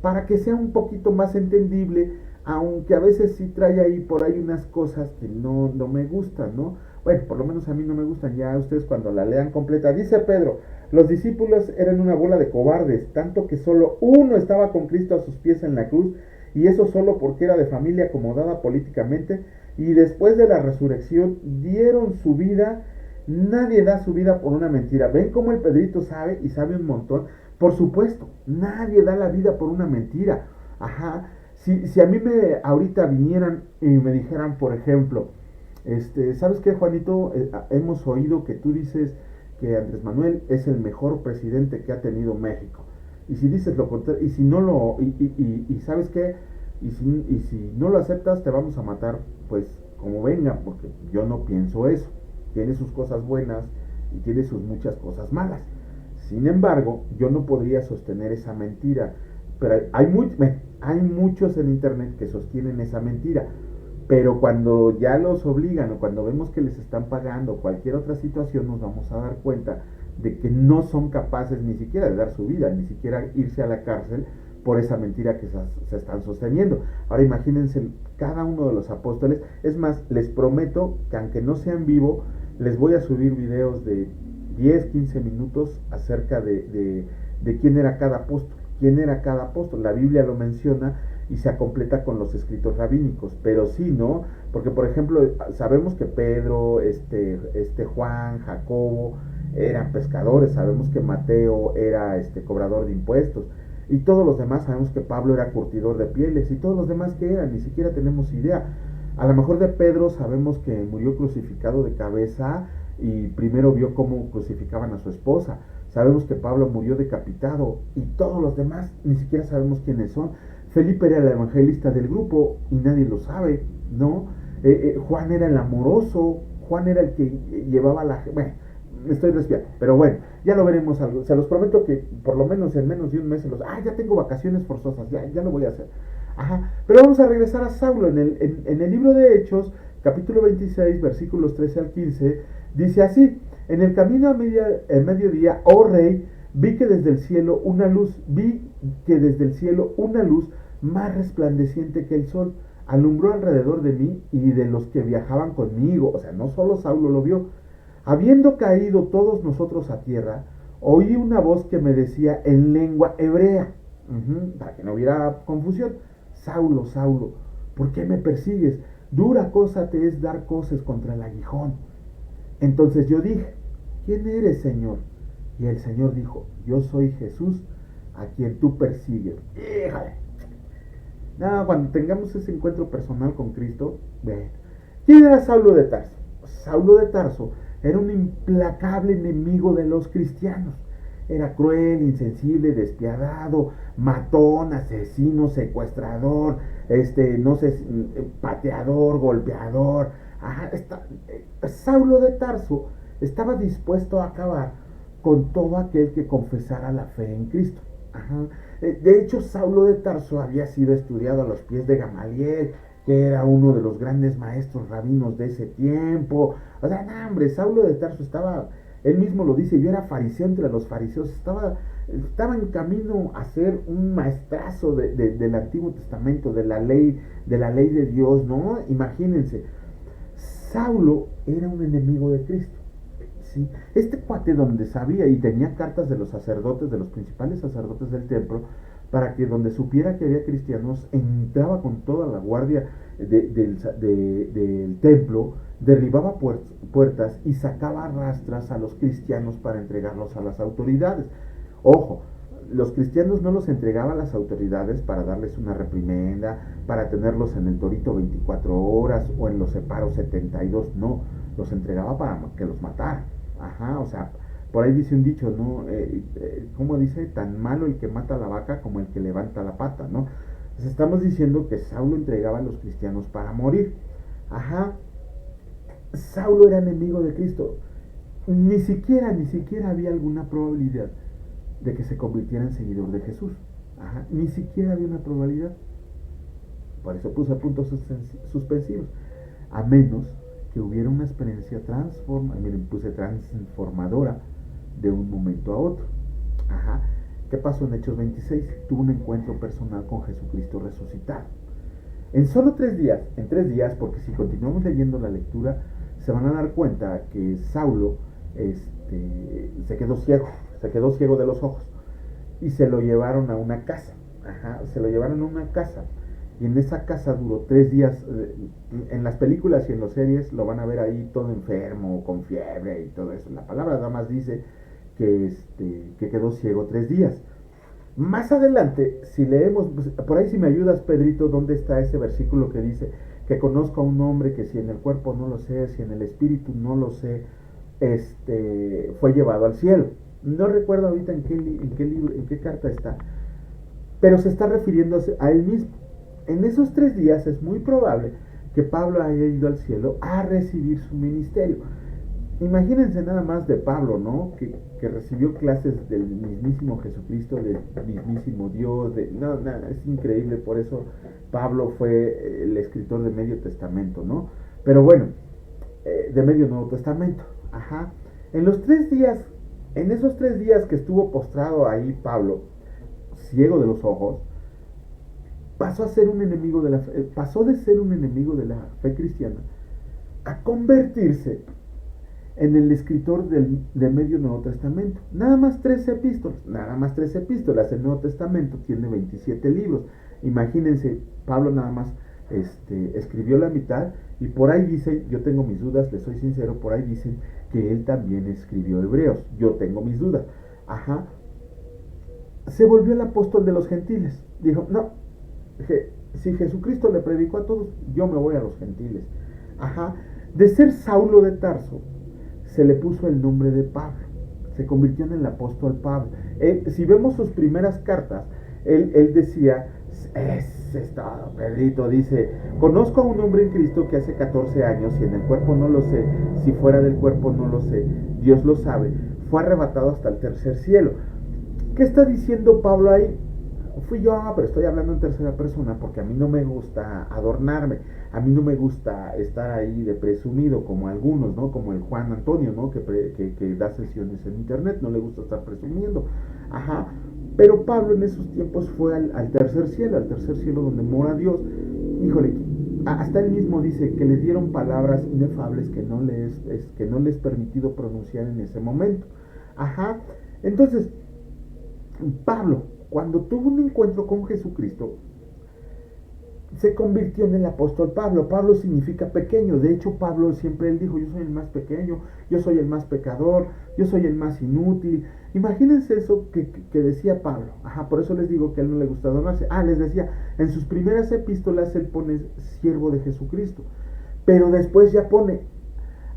para que sea un poquito más entendible, aunque a veces sí trae ahí por ahí unas cosas que no me gustan, ¿no? Bueno, por lo menos a mí no me gustan, ya ustedes cuando la lean completa. Dice Pedro, los discípulos eran una bola de cobardes, tanto que solo uno estaba con Cristo a sus pies en la cruz, y eso solo porque era de familia acomodada políticamente, y después de la resurrección dieron su vida. Nadie da su vida por una mentira. ¿Ven cómo el Pedrito sabe y sabe un montón? Por supuesto, nadie da la vida por una mentira. Ajá. Si a mí ahorita vinieran y me dijeran, por ejemplo, ¿sabes qué, Juanito? Hemos oído que tú dices que Andrés Manuel es el mejor presidente que ha tenido México. Y si dices lo contrario, y si no lo, y ¿sabes qué? Y si no lo aceptas, te vamos a matar, pues como venga, porque yo no pienso eso. Tiene sus cosas buenas y tiene sus muchas cosas malas. Sin embargo, yo no podría sostener esa mentira. Pero hay muchos en internet que sostienen esa mentira. Pero cuando ya los obligan o cuando vemos que les están pagando cualquier otra situación, nos vamos a dar cuenta de que no son capaces ni siquiera de dar su vida, ni siquiera irse a la cárcel por esa mentira que se están sosteniendo. Ahora imagínense cada uno de los apóstoles. Es más, les prometo que aunque no sea en vivo, les voy a subir videos de 10, 15 minutos acerca de quién era cada apóstol. ¿Quién era cada apóstol? La Biblia lo menciona y se completa con los escritos rabínicos, pero sí, ¿no? Porque, por ejemplo, sabemos que Pedro, Juan, Jacobo eran pescadores, sabemos que Mateo era cobrador de impuestos, y todos los demás sabemos que Pablo era curtidor de pieles, y todos los demás que eran, ni siquiera tenemos idea. A lo mejor de Pedro sabemos que murió crucificado de cabeza y primero vio cómo crucificaban a su esposa. Sabemos que Pablo murió decapitado y todos los demás ni siquiera sabemos quiénes son. Felipe era el evangelista del grupo y nadie lo sabe, ¿no? Juan era el amoroso, Juan era el que llevaba la... Bueno, me estoy desviando, pero bueno, ya lo veremos algo. Se los prometo que por lo menos en menos de un mes ya tengo vacaciones forzosas, ya lo voy a hacer. Ajá, pero vamos a regresar a Saulo. En el libro de Hechos, capítulo 26, versículos 13 al 15, dice así: en el camino a mediodía, oh rey, vi que desde el cielo una luz más resplandeciente que el sol alumbró alrededor de mí y de los que viajaban conmigo. O sea, no solo Saulo lo vio. Habiendo caído todos nosotros a tierra, oí una voz que me decía en lengua hebrea, para que no hubiera confusión: Saulo, Saulo, ¿por qué me persigues? Dura cosa te es dar coces contra el aguijón. Entonces yo dije: ¿quién eres, Señor? Y el Señor dijo: yo soy Jesús, a quien tú persigues. ¡Híjole! No, cuando tengamos ese encuentro personal con Cristo, ve. ¿Quién era Saulo de Tarso? Saulo de Tarso era un implacable enemigo de los cristianos. Era cruel, insensible, despiadado, matón, asesino, secuestrador, no sé, pateador, golpeador. Ajá, Saulo de Tarso estaba dispuesto a acabar con todo aquel que confesara la fe en Cristo. Ajá. De hecho, Saulo de Tarso había sido estudiado a los pies de Gamaliel, que era uno de los grandes maestros rabinos de ese tiempo. O sea, no, hombre, Saulo de Tarso estaba, él mismo lo dice, yo era fariseo entre los fariseos, estaba en camino a ser un maestrazo del Antiguo Testamento, de la ley de Dios, ¿no? Imagínense, Saulo era un enemigo de Cristo. ¿Sí? Este cuate donde sabía y tenía cartas de los sacerdotes, de los principales sacerdotes del templo, para que donde supiera que había cristianos, entraba con toda la guardia del templo, derribaba puertas y sacaba rastras a los cristianos para entregarlos a las autoridades. Ojo, los cristianos no los entregaba a las autoridades para darles una reprimenda, para tenerlos en el torito 24 horas o en los separos 72, no, los entregaba para que los mataran. Ajá, o sea, por ahí dice un dicho, ¿no? ¿Cómo dice? Tan malo el que mata a la vaca como el que levanta la pata, ¿no? Entonces estamos diciendo que Saulo entregaba a los cristianos para morir. Ajá, Saulo era enemigo de Cristo. Ni siquiera había alguna probabilidad de que se convirtiera en seguidor de Jesús. Ajá, ni siquiera había una probabilidad. Por eso puse puntos suspensivos. A menos que hubiera una experiencia transformadora de un momento a otro. Ajá. ¿Qué pasó en Hechos 26? Tuvo un encuentro personal con Jesucristo resucitado. En solo 3 días, porque si continuamos leyendo la lectura, se van a dar cuenta que Saulo se quedó ciego de los ojos y se lo llevaron a una casa. Ajá, se lo llevaron a una casa. Y en esa casa duró 3 días. En las películas y en las series lo van a ver ahí todo enfermo, con fiebre y todo eso. La palabra nada más dice que quedó ciego 3 días. Más adelante, si leemos, pues, por ahí si me ayudas, Pedrito, ¿dónde está ese versículo que dice que conozco a un hombre que si en el cuerpo no lo sé, si en el espíritu no lo sé, fue llevado al cielo? No recuerdo ahorita en qué libro, en qué carta está, pero se está refiriendo a él mismo. En esos 3 días es muy probable que Pablo haya ido al cielo a recibir su ministerio. Imagínense nada más de Pablo, ¿no? Que recibió clases del mismísimo Jesucristo, del mismísimo Dios. No, es increíble, por eso Pablo fue el escritor de Medio Testamento, ¿no? Pero bueno, de Medio Nuevo Testamento. Ajá. En esos 3 días que estuvo postrado ahí Pablo, ciego de los ojos, pasó de ser un enemigo de la fe cristiana a convertirse en el escritor de Medio Nuevo Testamento. Nada más 13 epístolas. El Nuevo Testamento tiene 27 libros. Imagínense, Pablo nada más escribió la mitad, y por ahí dicen, yo tengo mis dudas, les soy sincero, por ahí dicen que él también escribió Hebreos. Yo tengo mis dudas. Ajá. Se volvió el apóstol de los gentiles. Dijo, no, si Jesucristo le predicó a todos, yo me voy a los gentiles. Ajá. De ser Saulo de Tarso, se le puso el nombre de Pablo. Se convirtió en el apóstol Pablo. Si vemos sus primeras cartas, él decía, Pedrito dice, conozco a un hombre en Cristo que hace 14 años, y en el cuerpo no lo sé, si fuera del cuerpo no lo sé, Dios lo sabe, fue arrebatado hasta el tercer cielo. ¿Qué está diciendo Pablo ahí? Fui yo, pero estoy hablando en tercera persona porque a mí no me gusta adornarme, a mí no me gusta estar ahí de presumido como algunos, ¿no? Como el Juan Antonio, ¿no? Que da sesiones en internet, no le gusta estar presumiendo. Ajá. Pero Pablo en esos tiempos fue al tercer cielo donde mora Dios. Híjole, hasta él mismo dice que le dieron palabras inefables que no les permitido pronunciar en ese momento. Ajá. Entonces, Pablo, cuando tuvo un encuentro con Jesucristo, se convirtió en el apóstol Pablo. Pablo significa pequeño. De hecho, Pablo siempre él dijo, yo soy el más pequeño, yo soy el más pecador, yo soy el más inútil. Imagínense eso que decía Pablo. Ajá, por eso les digo que a él no le gusta adornarse. Les decía, en sus primeras epístolas él pone siervo de Jesucristo, pero después ya pone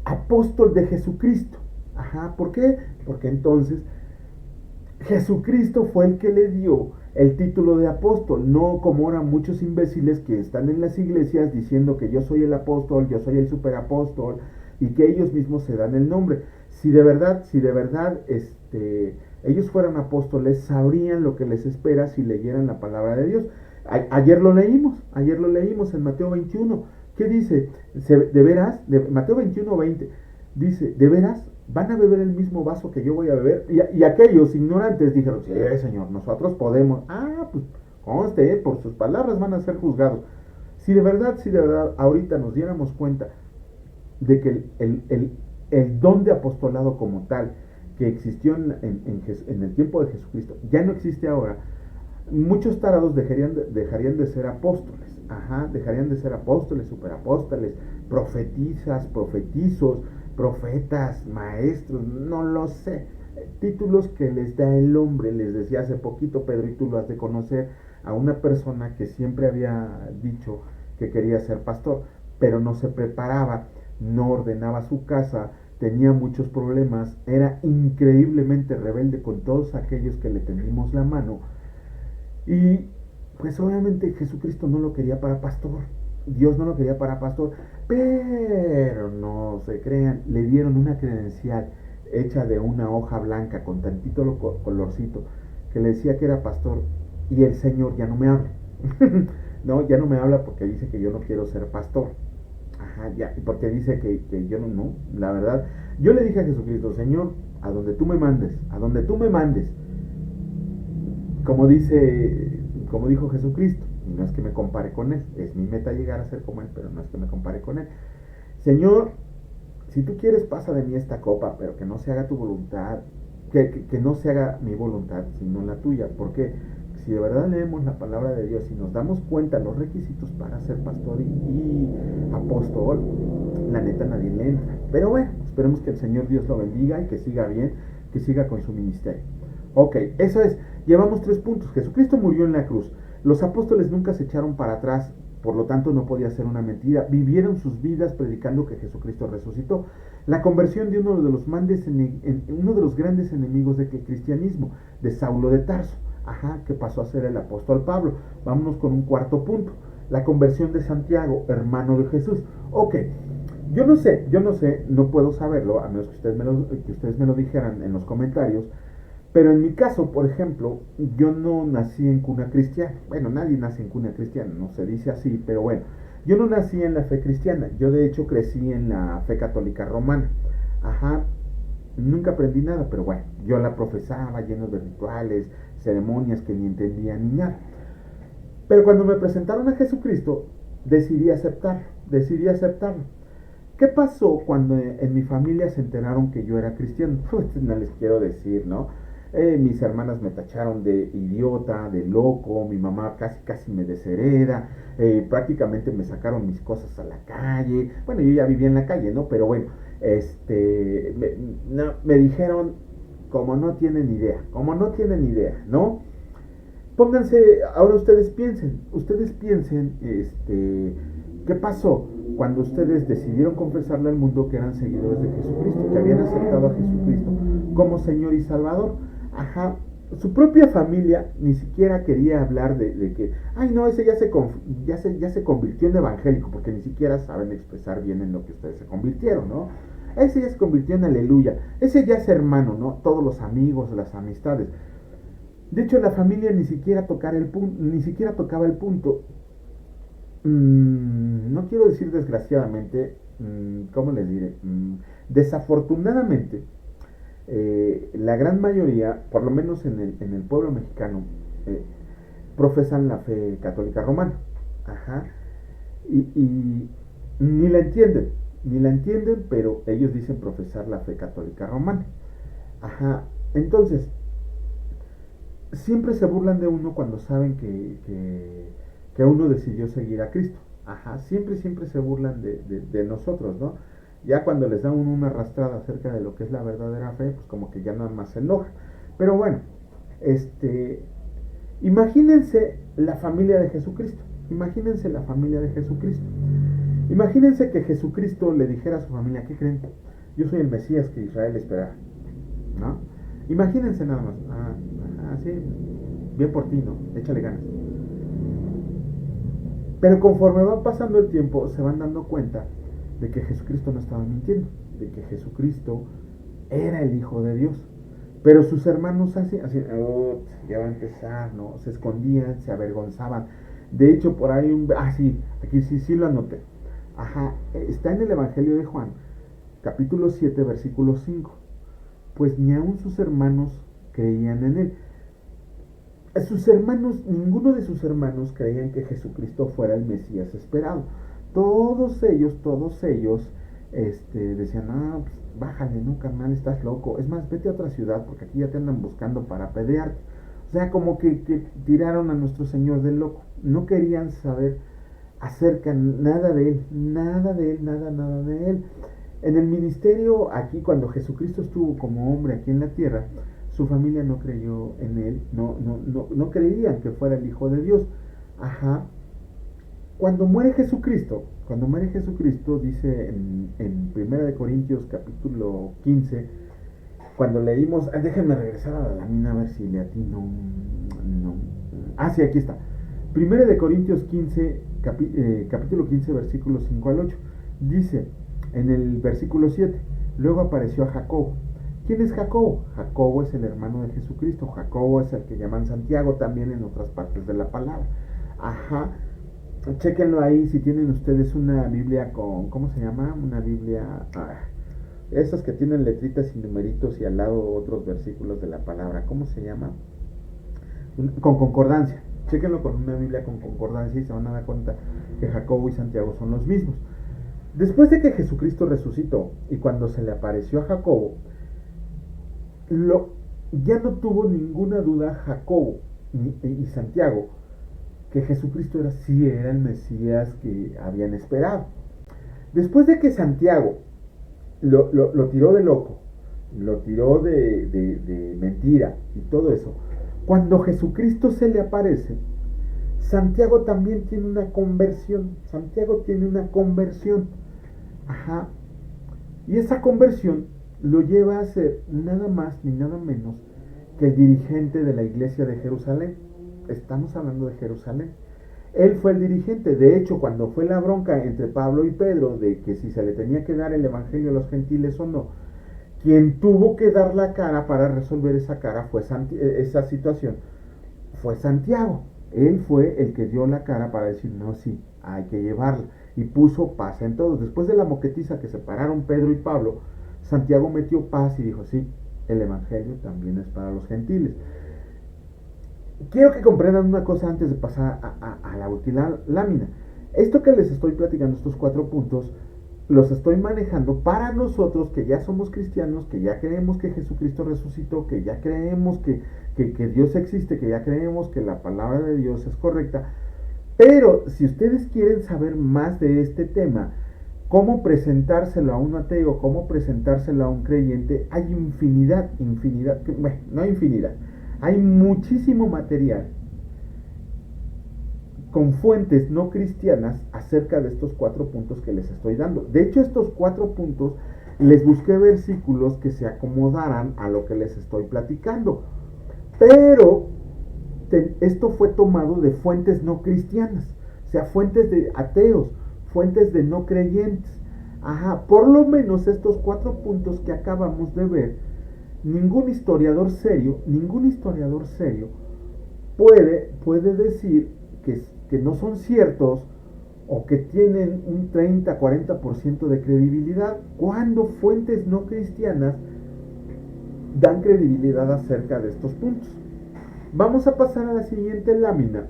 apóstol de Jesucristo. Ajá, ¿por qué? Porque entonces Jesucristo fue el que le dio el título de apóstol, no como ahora muchos imbéciles que están en las iglesias diciendo que yo soy el apóstol, yo soy el superapóstol, y que ellos mismos se dan el nombre. Si de verdad, ellos fueran apóstoles, sabrían lo que les espera si leyeran la palabra de Dios. Ayer lo leímos en Mateo 21. ¿Qué dice? ¿De veras? Mateo 21:20 dice, ¿de veras van a beber el mismo vaso que yo voy a beber? Y aquellos ignorantes dijeron, sí, Señor, nosotros podemos. Pues conste, por sus palabras van a ser juzgados. Si de verdad, ahorita nos diéramos cuenta de que el don de apostolado como tal, que existió en el tiempo de Jesucristo, ya no existe ahora, muchos tarados dejarían de ser apóstoles. Dejarían de ser apóstoles, superapóstoles, profetizos, profetas, maestros, no lo sé. Títulos que les da el hombre. Les decía hace poquito, Pedro, y tú lo has de conocer, a una persona que siempre había dicho que quería ser pastor, pero no se preparaba, no ordenaba su casa, tenía muchos problemas, era increíblemente rebelde con todos aquellos que le tendimos la mano. Y pues obviamente Jesucristo no lo quería para pastor, Dios no lo quería para pastor, pero no se crean, le dieron una credencial hecha de una hoja blanca con tantito colorcito que le decía que era pastor, y el Señor ya no me habla. No, ya no me habla porque dice que yo no quiero ser pastor. Ya, porque dice que yo no, la verdad, yo le dije a Jesucristo, Señor, a donde tú me mandes, como dijo Jesucristo, y no es que me compare con él, es mi meta llegar a ser como él, pero no es que me compare con él. Señor, si tú quieres, pasa de mí esta copa, pero que no se haga tu voluntad, que no se haga mi voluntad, sino la tuya. Porque si de verdad leemos la palabra de Dios y nos damos cuenta los requisitos para ser pastor y apóstol, la neta nadie le entra. Pero bueno, esperemos que el Señor Dios lo bendiga y que siga bien, que siga con su ministerio. Ok, eso es. Llevamos 3 puntos. Jesucristo murió en la cruz. Los apóstoles nunca se echaron para atrás, por lo tanto no podía ser una mentira. Vivieron sus vidas predicando que Jesucristo resucitó. La conversión de uno de los grandes enemigos del cristianismo, de Saulo de Tarso, que pasó a ser el apóstol Pablo. Vámonos con un cuarto punto. La conversión de Santiago, hermano de Jesús. Ok, yo no sé, no puedo saberlo, a menos que ustedes me lo dijeran en los comentarios. Pero en mi caso, por ejemplo, yo no nací en cuna cristiana. Bueno, nadie nace en cuna cristiana, no se dice así, pero bueno, yo no nací en la fe cristiana. Yo de hecho crecí en la fe católica romana. Nunca aprendí nada, pero bueno, yo la profesaba lleno de rituales, ceremonias que ni entendía ni nada. Pero cuando me presentaron a Jesucristo, decidí aceptarlo. ¿Qué pasó cuando en mi familia se enteraron que yo era cristiano? Pues no les quiero decir, ¿no? Mis hermanas me tacharon de idiota, de loco, mi mamá casi me deshereda, prácticamente me sacaron mis cosas a la calle. Bueno, yo ya vivía en la calle, ¿no? Pero bueno, me dijeron, como no tienen idea, ¿no? Pónganse, ahora ustedes piensen, ¿qué pasó cuando ustedes decidieron confesarle al mundo que eran seguidores de Jesucristo, que habían aceptado a Jesucristo como Señor y Salvador? Su propia familia ni siquiera quería hablar de que, ay no, ese ya se convirtió en evangélico, porque ni siquiera saben expresar bien en lo que ustedes se convirtieron, ¿no? Ese ya se convirtió en aleluya, ese ya es hermano, ¿no? Todos los amigos, las amistades. De hecho, la familia ni siquiera tocaba el punto. No quiero decir desgraciadamente, ¿cómo les diré? Desafortunadamente, la gran mayoría, por lo menos en el pueblo mexicano, profesan la fe católica romana. Y ni la entienden, pero ellos dicen profesar la fe católica romana. Entonces, siempre se burlan de uno cuando saben que que uno decidió seguir a Cristo. Ajá, siempre se burlan de nosotros, ¿no? Ya cuando les da uno una arrastrada acerca de lo que es la verdadera fe, pues como que ya nada más se enoja. Pero bueno, este, imagínense la familia de Jesucristo. Imagínense la familia de Jesucristo. Imagínense que Jesucristo le dijera a su familia, ¿qué creen? Yo soy el Mesías que Israel esperaba, ¿no? Imagínense nada más. Sí, bien por ti, ¿no? Échale ganas. Pero conforme va pasando el tiempo, se van dando cuenta de que Jesucristo no estaba mintiendo, de que Jesucristo era el Hijo de Dios. Pero sus hermanos así, ya va a empezar, ¿no? Se escondían, se avergonzaban. De hecho, por ahí sí, aquí sí lo anoté. Ajá, está en el Evangelio de Juan, capítulo 7, versículo 5. Pues ni aun sus hermanos creían en él. Sus hermanos, ninguno de sus hermanos creían que Jesucristo fuera el Mesías esperado. Todos ellos, decían, pues, bájale, no, carnal, estás loco. Es más, vete a otra ciudad porque aquí ya te andan buscando para apedrearte. O sea, como que tiraron a nuestro Señor del loco. No querían saber acerca nada de él, nada de él. En el ministerio, aquí cuando Jesucristo estuvo como hombre aquí en la tierra, su familia no creyó en él, no creían que fuera el Hijo de Dios. Ajá. Cuando muere Jesucristo, dice en 1 Corintios capítulo 15, cuando leímos, déjenme regresar a la lámina a ver si le atino. Sí, aquí está. 1 Corintios 15, capítulo 15, versículos 5 al 8. Dice en el versículo 7, luego apareció a Jacobo. ¿Quién es Jacobo? Jacobo es el hermano de Jesucristo. Jacobo es el que llaman Santiago también en otras partes de la palabra. Ajá. Chéquenlo ahí si tienen ustedes una Biblia con, ¿cómo se llama? Una Biblia, esas que tienen letritas y numeritos y al lado otros versículos de la palabra. ¿Cómo se llama? Con concordancia. Chéquenlo con una Biblia con concordancia y se van a dar cuenta que Jacobo y Santiago son los mismos. Después de que Jesucristo resucitó y cuando se le apareció a Jacobo, ya no tuvo ninguna duda Jacobo y Santiago que Jesucristo era el Mesías que habían esperado. Después de que Santiago lo tiró de loco, lo tiró de mentira y todo eso, cuando Jesucristo se le aparece, Santiago también tiene una conversión. Ajá. Y esa conversión lo lleva a ser nada más ni nada menos que el dirigente de la iglesia de Jerusalén. Estamos hablando de Jerusalén. Él fue el dirigente. De hecho, cuando fue la bronca entre Pablo y Pedro de que si se le tenía que dar el evangelio a los gentiles o no, quien tuvo que dar la cara para resolver esa situación fue Santiago. Él fue el que dio la cara para decir, no, sí, hay que llevarla. Y puso paz en todos. Después de la moquetiza que separaron Pedro y Pablo, Santiago metió paz y dijo, sí, el evangelio también es para los gentiles. Quiero que comprendan una cosa antes de pasar a la última lámina. Esto que les estoy platicando, estos 4 puntos, los estoy manejando para nosotros que ya somos cristianos, que ya creemos que Jesucristo resucitó, que ya creemos que Dios existe, que ya creemos que la palabra de Dios es correcta. Pero si ustedes quieren saber más de este tema, cómo presentárselo a un ateo, cómo presentárselo a un creyente, hay hay muchísimo material con fuentes no cristianas acerca de estos 4 puntos que les estoy dando. De hecho, estos 4 puntos les busqué versículos que se acomodaran a lo que les estoy platicando. Pero esto fue tomado de fuentes no cristianas, o sea, fuentes de ateos, fuentes de no creyentes. Ajá, por lo menos estos 4 puntos que acabamos de ver, ningún historiador serio puede decir que no son ciertos o que tienen un 30-40% de credibilidad cuando fuentes no cristianas dan credibilidad acerca de estos puntos. Vamos a pasar a la siguiente lámina,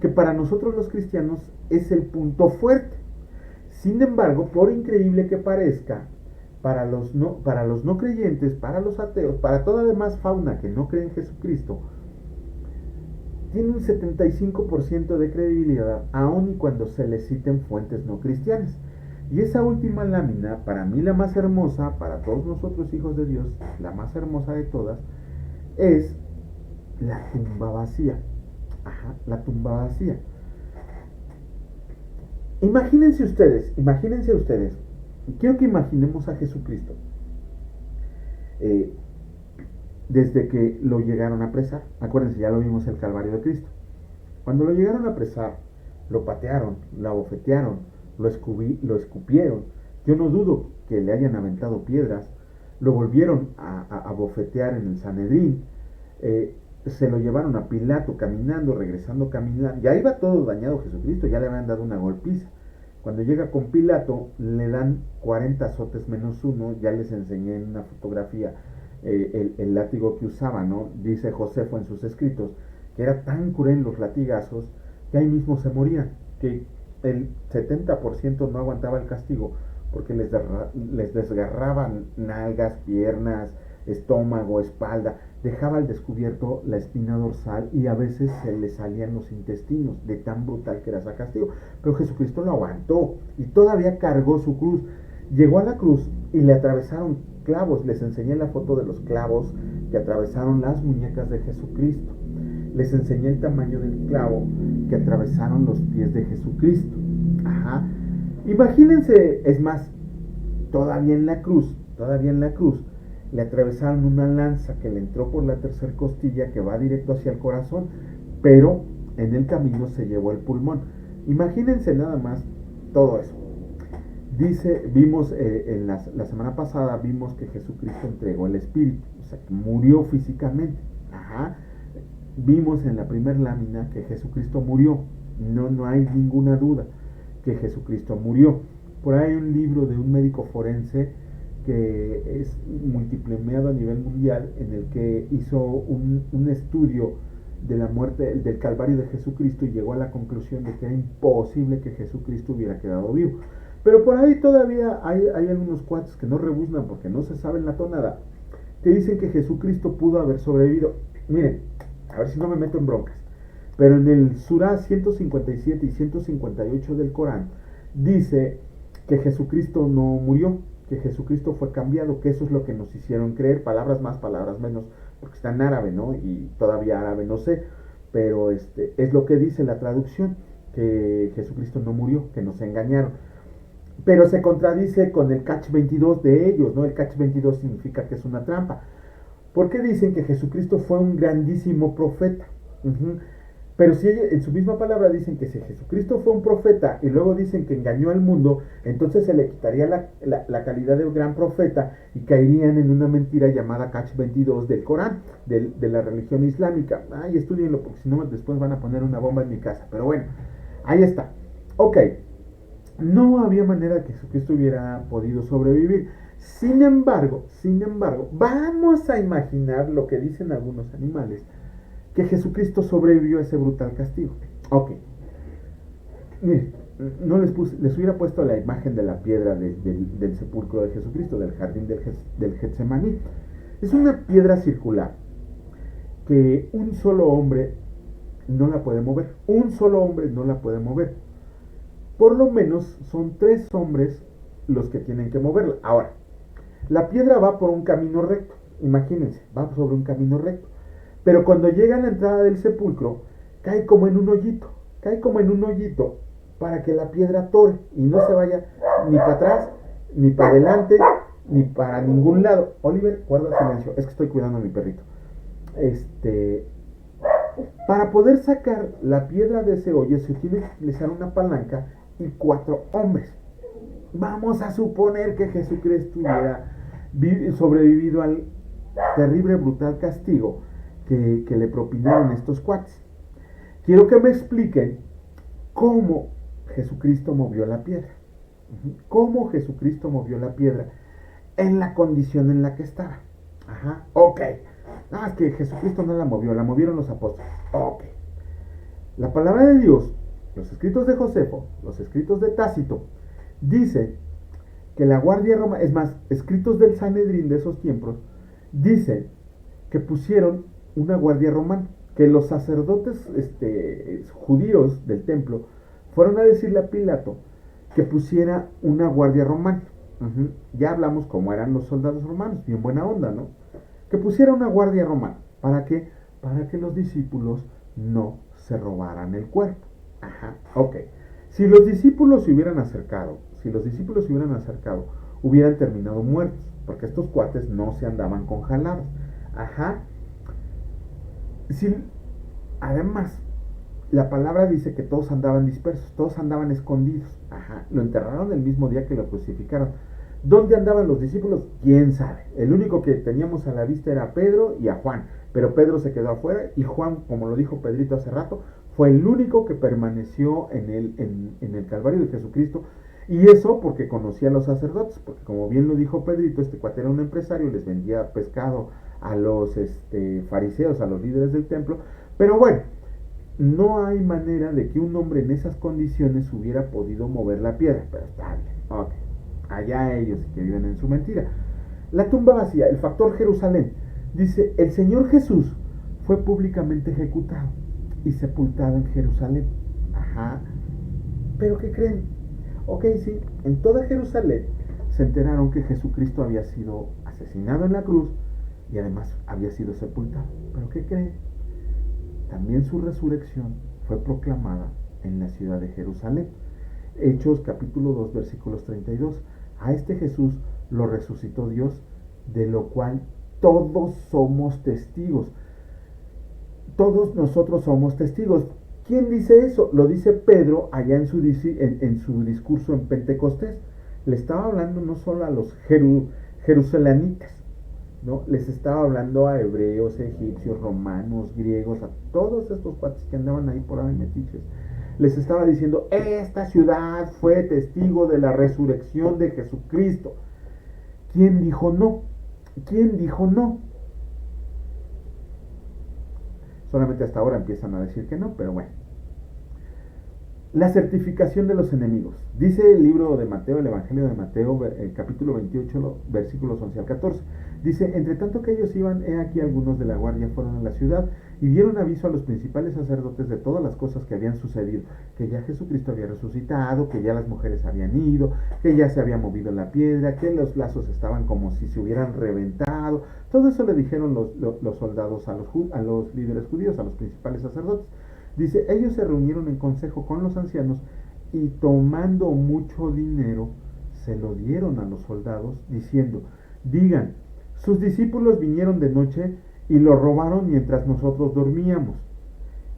que para nosotros los cristianos es el punto fuerte. Sin embargo, por increíble que parezca, para los no creyentes, para los ateos, para toda demás fauna que no cree en Jesucristo, tiene un 75% de credibilidad, aun y cuando se le citen fuentes no cristianas. Y esa última lámina, para mí la más hermosa, para todos nosotros hijos de Dios, la más hermosa de todas, es la tumba vacía. Ajá, la tumba vacía. Imagínense ustedes, quiero que imaginemos a Jesucristo desde que lo llegaron a apresar. Acuérdense, ya lo vimos el Calvario de Cristo. Cuando lo llegaron a apresar, lo patearon, lo abofetearon, lo escupieron. Yo no dudo que le hayan aventado piedras, lo volvieron a bofetear en el Sanedrín, se lo llevaron a Pilato caminando, regresando caminando. Ya iba todo dañado Jesucristo, ya le habían dado una golpiza. Cuando llega con Pilato, le dan 40 azotes menos uno. Ya les enseñé en una fotografía el látigo que usaba, ¿no? Dice Josefo en sus escritos que era tan cruel los latigazos que ahí mismo se morían, que el 70% no aguantaba el castigo porque les desgarraban nalgas, piernas, estómago, espalda, dejaba al descubierto la espina dorsal y a veces se le salían los intestinos de tan brutal que era ese castigo. Pero Jesucristo lo aguantó y todavía cargó su cruz. Llegó a la cruz y le atravesaron clavos. Les enseñé la foto de los clavos que atravesaron las muñecas de Jesucristo. Les enseñé el tamaño del clavo que atravesaron los pies de Jesucristo. Ajá. Imagínense, es más, todavía en la cruz, le atravesaron una lanza que le entró por la tercera costilla que va directo hacia el corazón, pero en el camino se llevó el pulmón. Imagínense nada más todo eso. Vimos la semana pasada, vimos que Jesucristo entregó el Espíritu, o sea, que murió físicamente. Ajá. Vimos en la primera lámina que Jesucristo murió. No hay ninguna duda que Jesucristo murió. Por ahí hay un libro de un médico forense que es multipremiado a nivel mundial, en el que hizo un estudio de la muerte, del Calvario de Jesucristo, y llegó a la conclusión de que era imposible que Jesucristo hubiera quedado vivo. Pero por ahí todavía hay algunos cuates que no rebuznan porque no se saben la tonada, que dicen que Jesucristo pudo haber sobrevivido. Miren, a ver si no me meto en broncas, pero en el Surah 157 y 158 del Corán dice que Jesucristo no murió, que Jesucristo fue cambiado, que eso es lo que nos hicieron creer, palabras más, palabras menos, porque está en árabe, ¿no? Y todavía árabe no sé, pero es lo que dice la traducción, que Jesucristo no murió, que nos engañaron. Pero se contradice con el catch 22 de ellos, ¿no? El catch 22 significa que es una trampa. Porque dicen que Jesucristo fue un grandísimo profeta. Pero si en su misma palabra dicen que si Jesucristo fue un profeta y luego dicen que engañó al mundo, entonces se le quitaría la calidad de gran profeta y caerían en una mentira llamada catch 22 del Corán, de la religión islámica. Ay, estudienlo porque si no después van a poner una bomba en mi casa. Pero bueno, ahí está. Ok, no había manera que Jesucristo hubiera podido sobrevivir. Sin embargo, vamos a imaginar lo que dicen algunos animales, que Jesucristo sobrevivió a ese brutal castigo. Ok. Miren, no les hubiera puesto la imagen de la piedra del sepulcro de Jesucristo, del jardín del Getsemaní. Es una piedra circular que un solo hombre no la puede mover. Por lo menos son 3 hombres los que tienen que moverla. Ahora, la piedra va por un camino recto. Imagínense, va sobre un camino recto. Pero cuando llega a la entrada del sepulcro, cae como en un hoyito. Para que la piedra tore y no se vaya ni para atrás, ni para adelante, ni para ningún lado. Oliver, guarda silencio. Es que estoy cuidando a mi perrito. Para poder sacar la piedra de ese hoyo, se tiene que utilizar una palanca y 4 hombres. Vamos a suponer que Jesucristo hubiera sobrevivido al terrible, brutal castigo que le propinaron estos cuates. Quiero que me expliquen cómo Jesucristo movió la piedra. Cómo Jesucristo movió la piedra en la condición en la que estaba. Ajá, ok. Es que Jesucristo no la movió, la movieron los apóstoles. Ok. La palabra de Dios, los escritos de Josefo, los escritos de Tácito, dice que la guardia romana, es más, escritos del Sanedrín de esos tiempos, dicen que pusieron una guardia romana. que los sacerdotes judíos del templo fueron a decirle a Pilato que pusiera una guardia romana. Ya hablamos cómo eran los soldados romanos, bien buena onda, ¿no? Que pusiera una guardia romana. ¿Para qué? Para que los discípulos no se robaran el cuerpo. Ok. Si los discípulos se hubieran acercado, hubieran terminado muertos, porque estos cuates no se andaban con jaladas. Si, además, la palabra dice que todos andaban dispersos, todos andaban escondidos. Lo enterraron el mismo día que lo crucificaron. ¿Dónde andaban los discípulos? ¿Quién sabe? El único que teníamos a la vista era Pedro y a Juan, pero Pedro se quedó afuera y Juan, como lo dijo Pedrito hace rato, fue el único que permaneció en el Calvario de Jesucristo. Y eso porque conocía a los sacerdotes, porque como bien lo dijo Pedrito, este cuate era un empresario, les vendía pescado a los fariseos, a los líderes del templo. Pero bueno, no hay manera de que un hombre en esas condiciones hubiera podido mover la piedra, pero está bien, ok. Allá ellos que viven en su mentira. La tumba vacía, el factor Jerusalén. Dice, el Señor Jesús fue públicamente ejecutado y sepultado en Jerusalén. ¿Pero qué creen? Ok, sí, en toda Jerusalén se enteraron que Jesucristo había sido asesinado en la cruz y además había sido sepultado. ¿Pero qué creen? También su resurrección fue proclamada en la ciudad de Jerusalén. Hechos capítulo 2 versículos 32. A este Jesús lo resucitó Dios, de lo cual todos somos testigos. Todos nosotros somos testigos. ¿Quién dice eso? Lo dice Pedro allá en su discurso en Pentecostés. Le estaba hablando no solo a los jerusalenitas, ¿no? Les estaba hablando a hebreos, egipcios, romanos, griegos, a todos estos cuates que andaban ahí por ahí metiches. Les estaba diciendo, esta ciudad fue testigo de la resurrección de Jesucristo. ¿Quién dijo no? ¿Quién dijo no? Solamente hasta ahora empiezan a decir que no, pero bueno. La certificación de los enemigos. Dice el libro de Mateo, el Evangelio de Mateo, el capítulo 28, versículos 11 al 14. Dice, entre tanto que ellos iban, he aquí algunos de la guardia fueron a la ciudad y dieron aviso a los principales sacerdotes de todas las cosas que habían sucedido, que ya Jesucristo había resucitado, que ya las mujeres habían ido, que ya se había movido la piedra, que los lazos estaban como si se hubieran reventado. Todo eso le dijeron los soldados a los líderes judíos, a los principales sacerdotes. Dice, ellos se reunieron en consejo con los ancianos y tomando mucho dinero se lo dieron a los soldados, diciendo, digan, sus discípulos vinieron de noche y lo robaron mientras nosotros dormíamos.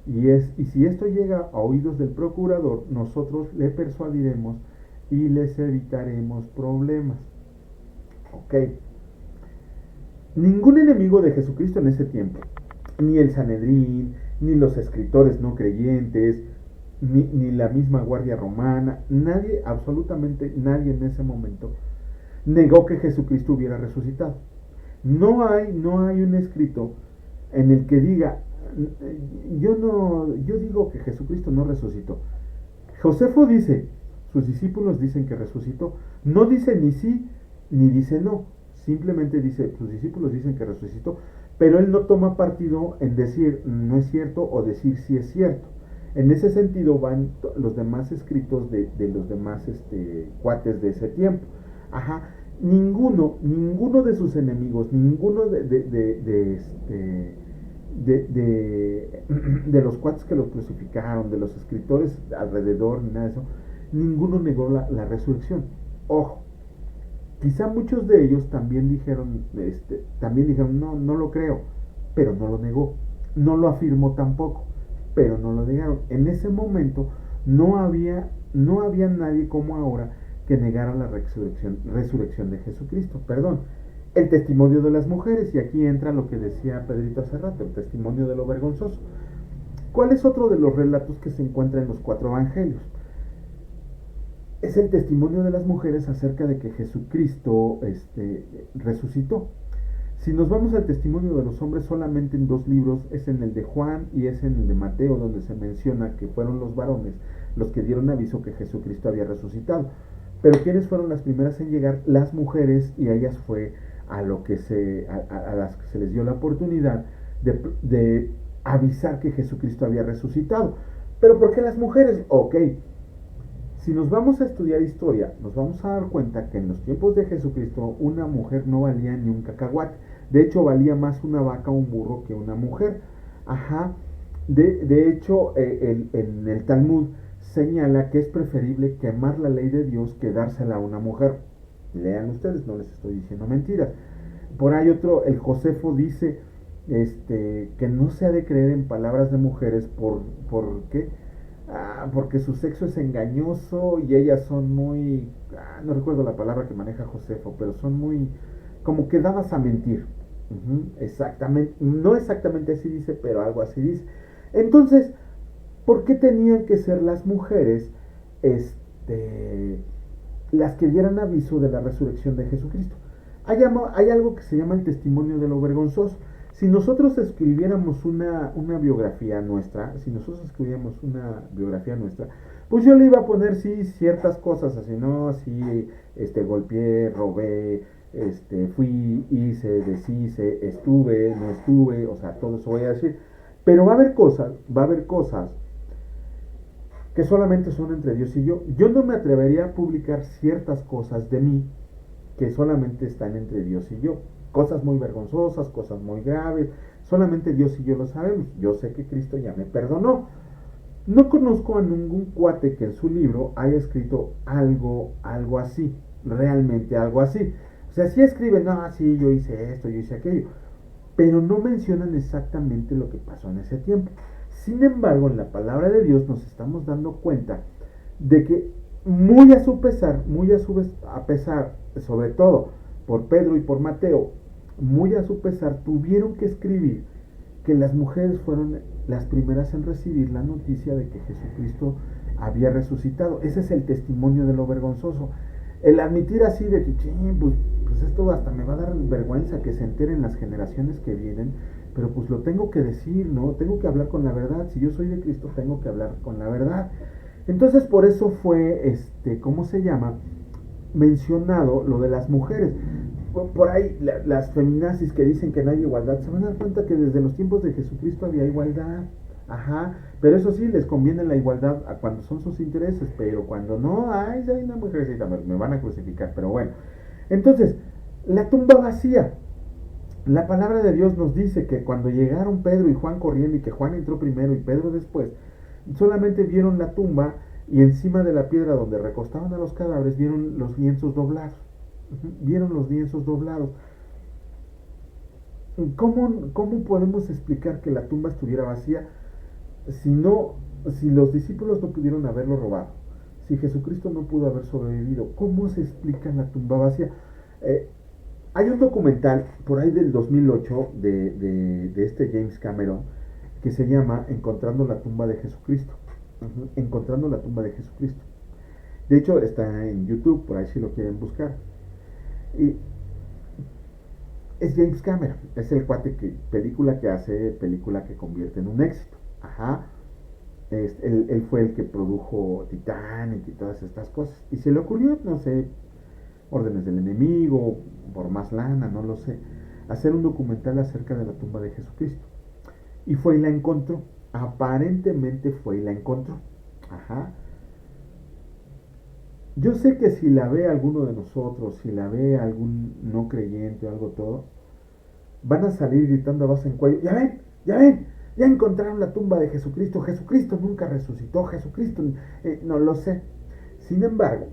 Y si esto llega a oídos del procurador, nosotros le persuadiremos y les evitaremos problemas. Ok. Ningún enemigo de Jesucristo en ese tiempo, ni el Sanedrín, ni los escritores no creyentes, ni la misma guardia romana, nadie, absolutamente nadie en ese momento, negó que Jesucristo hubiera resucitado. No hay un escrito en el que diga, yo digo que Jesucristo no resucitó. Josefo dice, sus discípulos dicen que resucitó. No dice ni sí, ni dice no. Simplemente dice, sus discípulos dicen que resucitó. Pero él no toma partido en decir no es cierto o decir sí es cierto. En ese sentido van los demás escritos de los demás cuates de ese tiempo. Ninguno de sus enemigos, ninguno de los cuates que los crucificaron, de los escritores alrededor, ni nada de eso, ninguno negó la resurrección. Ojo, quizá muchos de ellos también dijeron, no lo creo, pero no lo negó. No lo afirmó tampoco, pero no lo negaron. En ese momento no había nadie como ahora que negara la resurrección de Jesucristo. Perdón, el testimonio de las mujeres, y aquí entra lo que decía Pedrito hace rato, el testimonio de lo vergonzoso. ¿Cuál es otro de los relatos que se encuentra en los 4 evangelios? Es el testimonio de las mujeres acerca de que Jesucristo resucitó. Si nos vamos al testimonio de los hombres, solamente en 2 libros, es en el de Juan y es en el de Mateo, donde se menciona que fueron los varones los que dieron aviso que Jesucristo había resucitado. Pero ¿quiénes fueron las primeras en llegar? Las mujeres, y a ellas fue a las que se les dio la oportunidad de avisar que Jesucristo había resucitado. Pero ¿por qué las mujeres? Ok, si nos vamos a estudiar historia, nos vamos a dar cuenta que en los tiempos de Jesucristo una mujer no valía ni un cacahuate. De hecho, valía más una vaca o un burro que una mujer. Ajá. De hecho, en el Talmud señala que es preferible quemar la ley de Dios que dársela a una mujer. Lean ustedes, no les estoy diciendo mentiras. Por ahí otro, el Josefo dice que no se ha de creer en palabras de mujeres por ¿qué? Porque su sexo es engañoso y ellas son muy, no recuerdo la palabra que maneja Josefo, pero son muy como que dadas a mentir. Exactamente, no exactamente así dice, pero algo así dice. Entonces, ¿por qué tenían que ser las mujeres las que dieran aviso de la resurrección de Jesucristo? Hay algo que se llama el testimonio de lo vergonzoso. Si nosotros escribiéramos una biografía nuestra, pues yo le iba a poner sí ciertas cosas, así, ¿no? Sí, golpeé, robé, fui, hice, deshice, estuve, no estuve, o sea, todo eso voy a decir. Pero va a haber cosas que solamente son entre Dios y yo. Yo no me atrevería a publicar ciertas cosas de mí que solamente están entre Dios y yo. Cosas muy vergonzosas, cosas muy graves, solamente Dios y yo lo sabemos. Yo sé que Cristo ya me perdonó. No conozco a ningún cuate que en su libro haya escrito algo así, realmente algo así. O sea, sí escriben, no, sí, yo hice esto, yo hice aquello, pero no mencionan exactamente lo que pasó en ese tiempo. Sin embargo, en la palabra de Dios nos estamos dando cuenta de que muy a su pesar, a pesar, sobre todo por Pedro y por Mateo, muy a su pesar, tuvieron que escribir que las mujeres fueron las primeras en recibir la noticia de que Jesucristo había resucitado. Ese es el testimonio de lo vergonzoso. El admitir así de que, pues esto hasta me va a dar vergüenza que se enteren las generaciones que vienen, pero pues lo tengo que decir, ¿no? Tengo que hablar con la verdad. Si yo soy de Cristo, tengo que hablar con la verdad. Entonces, por eso fue, ¿cómo se llama? Mencionado lo de las mujeres. Por ahí, las feminazis que dicen que no hay igualdad, se van a dar cuenta que desde los tiempos de Jesucristo había igualdad. Ajá, pero eso sí, les conviene la igualdad a cuando son sus intereses, pero cuando no, ay, hay una mujercita, me van a crucificar, pero bueno. Entonces, la tumba vacía. La palabra de Dios nos dice que cuando llegaron Pedro y Juan corriendo, y que Juan entró primero y Pedro después, solamente vieron la tumba y encima de la piedra donde recostaban a los cadáveres vieron los lienzos doblados. Vieron los lienzos doblados. ¿Cómo podemos explicar que la tumba estuviera vacía si los discípulos no pudieron haberlo robado? Si Jesucristo no pudo haber sobrevivido, ¿cómo se explica la tumba vacía? Hay un documental por ahí del 2008 de James Cameron que se llama Encontrando la tumba de Jesucristo. Encontrando la tumba de Jesucristo. De hecho, está en YouTube, por ahí si lo quieren buscar. Y es James Cameron, es el cuate película que hace, película que convierte en un éxito. Ajá. Él fue el que produjo Titanic y todas estas cosas. Y se le ocurrió, no sé, órdenes del enemigo, por más lana, no lo sé, hacer un documental acerca de la tumba de Jesucristo. Y fue y la encontró. Aparentemente fue y la encontró. Ajá. Yo sé que si la ve alguno de nosotros, si la ve algún no creyente o algo todo, van a salir gritando a voz en cuello, ya encontraron la tumba de Jesucristo, Jesucristo nunca resucitó, Jesucristo, no lo sé. Sin embargo,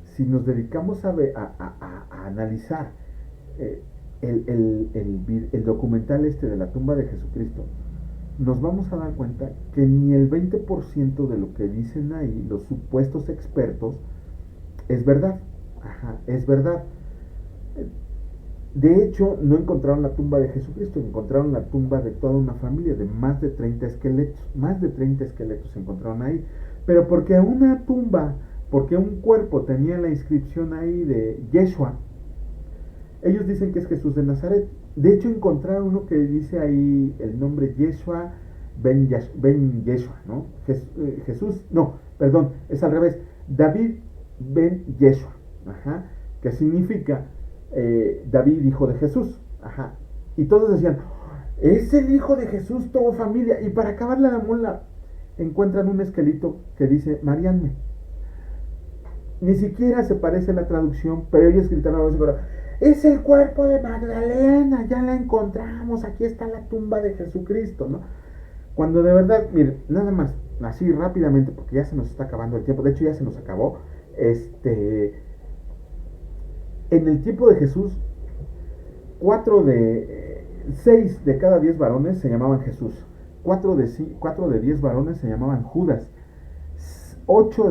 si nos dedicamos a analizar el documental de la tumba de Jesucristo, nos vamos a dar cuenta que ni el 20% de lo que dicen ahí los supuestos expertos es verdad. Ajá, es verdad. De hecho, no encontraron la tumba de Jesucristo, encontraron la tumba de toda una familia, de más de 30 esqueletos. Más de 30 esqueletos se encontraron ahí. Pero porque una tumba, porque un cuerpo tenía la inscripción ahí de Yeshua, ellos dicen que es Jesús de Nazaret. De hecho, encontraron uno que dice ahí el nombre Yeshua ben Yeshua, ¿no? Jesús, no, perdón, es al revés. David ben Yeshua, ajá, que significa David, hijo de Jesús, ajá. Y todos decían, Es el hijo de Jesús, todo familia. Y para acabarle la mola, encuentran un esqueleto que dice Marianne. Ni siquiera se parece la traducción, pero ellos gritaron: es el cuerpo de Magdalena, ya la encontramos, aquí está la tumba de Jesucristo, ¿no? Cuando de verdad, miren, nada más, así rápidamente, porque ya se nos está acabando el tiempo, de hecho ya se nos acabó, en el tiempo de Jesús, 6 de cada 10 varones se llamaban Jesús, 4 de 10 varones se llamaban Judas, 7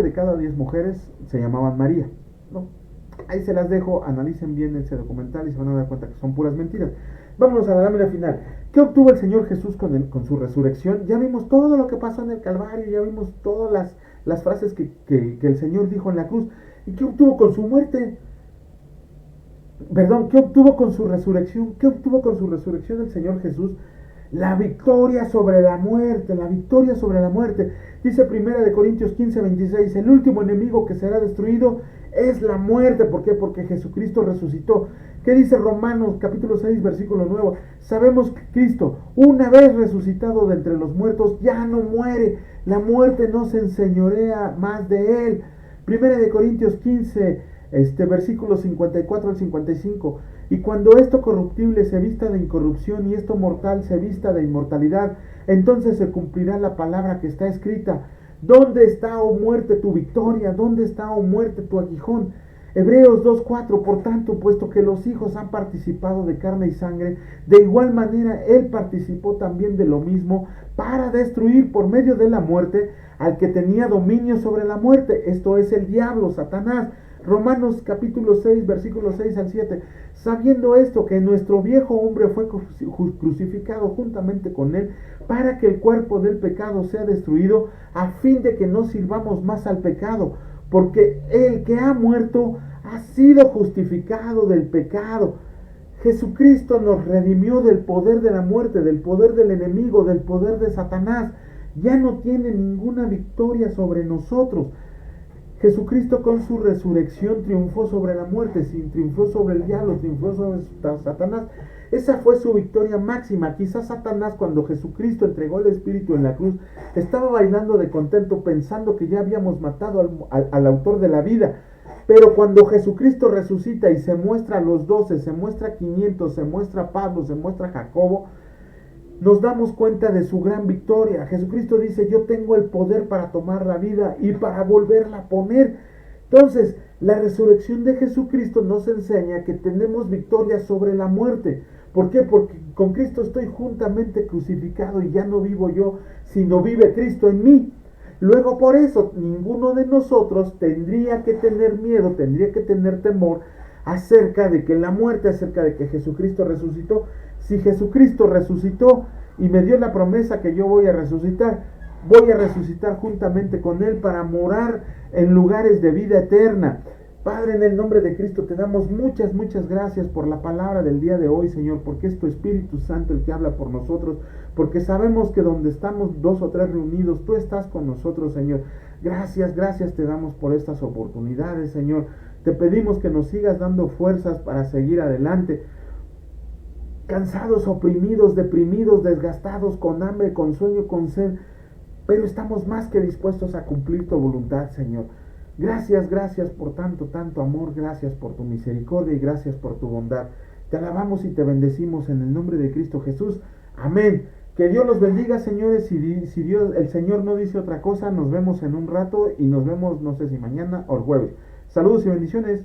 de cada 10 mujeres se llamaban María, ¿no? Ahí se las dejo, analicen bien ese documental y se van a dar cuenta que son puras mentiras. Vámonos a la lámina final. ¿Qué obtuvo el Señor Jesús con su resurrección? Ya vimos todo lo que pasó en el Calvario, ya vimos todas las frases que el Señor dijo en la cruz. ¿Y qué obtuvo con su muerte? Perdón, ¿qué obtuvo con su resurrección? ¿Qué obtuvo con su resurrección el Señor Jesús? La victoria sobre la muerte, la victoria sobre la muerte. Dice 1 Corintios 15:26, el último enemigo que será destruido es la muerte. ¿Por qué? Porque Jesucristo resucitó. ¿Qué dice Romanos capítulo 6, versículo 9? Sabemos que Cristo, una vez resucitado de entre los muertos, ya no muere. La muerte no se enseñorea más de él. 1 Corintios 15, versículos 54 al 55. Y cuando esto corruptible se vista de incorrupción y esto mortal se vista de inmortalidad, entonces se cumplirá la palabra que está escrita: ¿dónde está, oh muerte, tu victoria? ¿Dónde está, oh muerte, tu aguijón? Hebreos 2:4, por tanto, puesto que los hijos han participado de carne y sangre, de igual manera él participó también de lo mismo, para destruir por medio de la muerte al que tenía dominio sobre la muerte, esto es el diablo, Satanás. Romanos capítulo 6, versículos 6 al 7. Sabiendo esto, que nuestro viejo hombre fue crucificado juntamente con él, para que el cuerpo del pecado sea destruido, a fin de que no sirvamos más al pecado, porque el que ha muerto ha sido justificado del pecado. Jesucristo nos redimió del poder de la muerte, del poder del enemigo, del poder de Satanás. Ya no tiene ninguna victoria sobre nosotros. Jesucristo con su resurrección triunfó sobre la muerte, triunfó sobre el diablo, triunfó sobre Satanás. Esa fue su victoria máxima. Quizás Satanás, cuando Jesucristo entregó el Espíritu en la cruz, estaba bailando de contento pensando que ya habíamos matado al autor de la vida. Pero cuando Jesucristo resucita y se muestra a los 12, se muestra a 500, se muestra a Pablo, se muestra a Jacobo, nos damos cuenta de su gran victoria. Jesucristo dice: yo tengo el poder para tomar la vida y para volverla a poner. Entonces, la resurrección de Jesucristo nos enseña que tenemos victoria sobre la muerte. ¿Por qué? Porque con Cristo estoy juntamente crucificado y ya no vivo yo, sino vive Cristo en mí. Luego, por eso, ninguno de nosotros tendría que tener miedo, tendría que tener temor acerca de que la muerte, acerca de que Jesucristo resucitó. Si Jesucristo resucitó y me dio la promesa que yo voy a resucitar juntamente con Él para morar en lugares de vida eterna. Padre, en el nombre de Cristo te damos muchas gracias por la palabra del día de hoy, Señor, porque es tu Espíritu Santo el que habla por nosotros, porque sabemos que donde estamos 2 o 3 reunidos, tú estás con nosotros, Señor. Gracias te damos por estas oportunidades, Señor. Te pedimos que nos sigas dando fuerzas para seguir adelante. Cansados, oprimidos, deprimidos, desgastados, con hambre, con sueño, con sed, pero estamos más que dispuestos a cumplir tu voluntad, Señor. Gracias por tanto amor, gracias por tu misericordia y gracias por tu bondad. Te alabamos y te bendecimos en el nombre de Cristo Jesús. Amén. Que Dios los bendiga, señores. Si el Señor no dice otra cosa, nos vemos en un rato y nos vemos, no sé si mañana o el jueves. Saludos y bendiciones.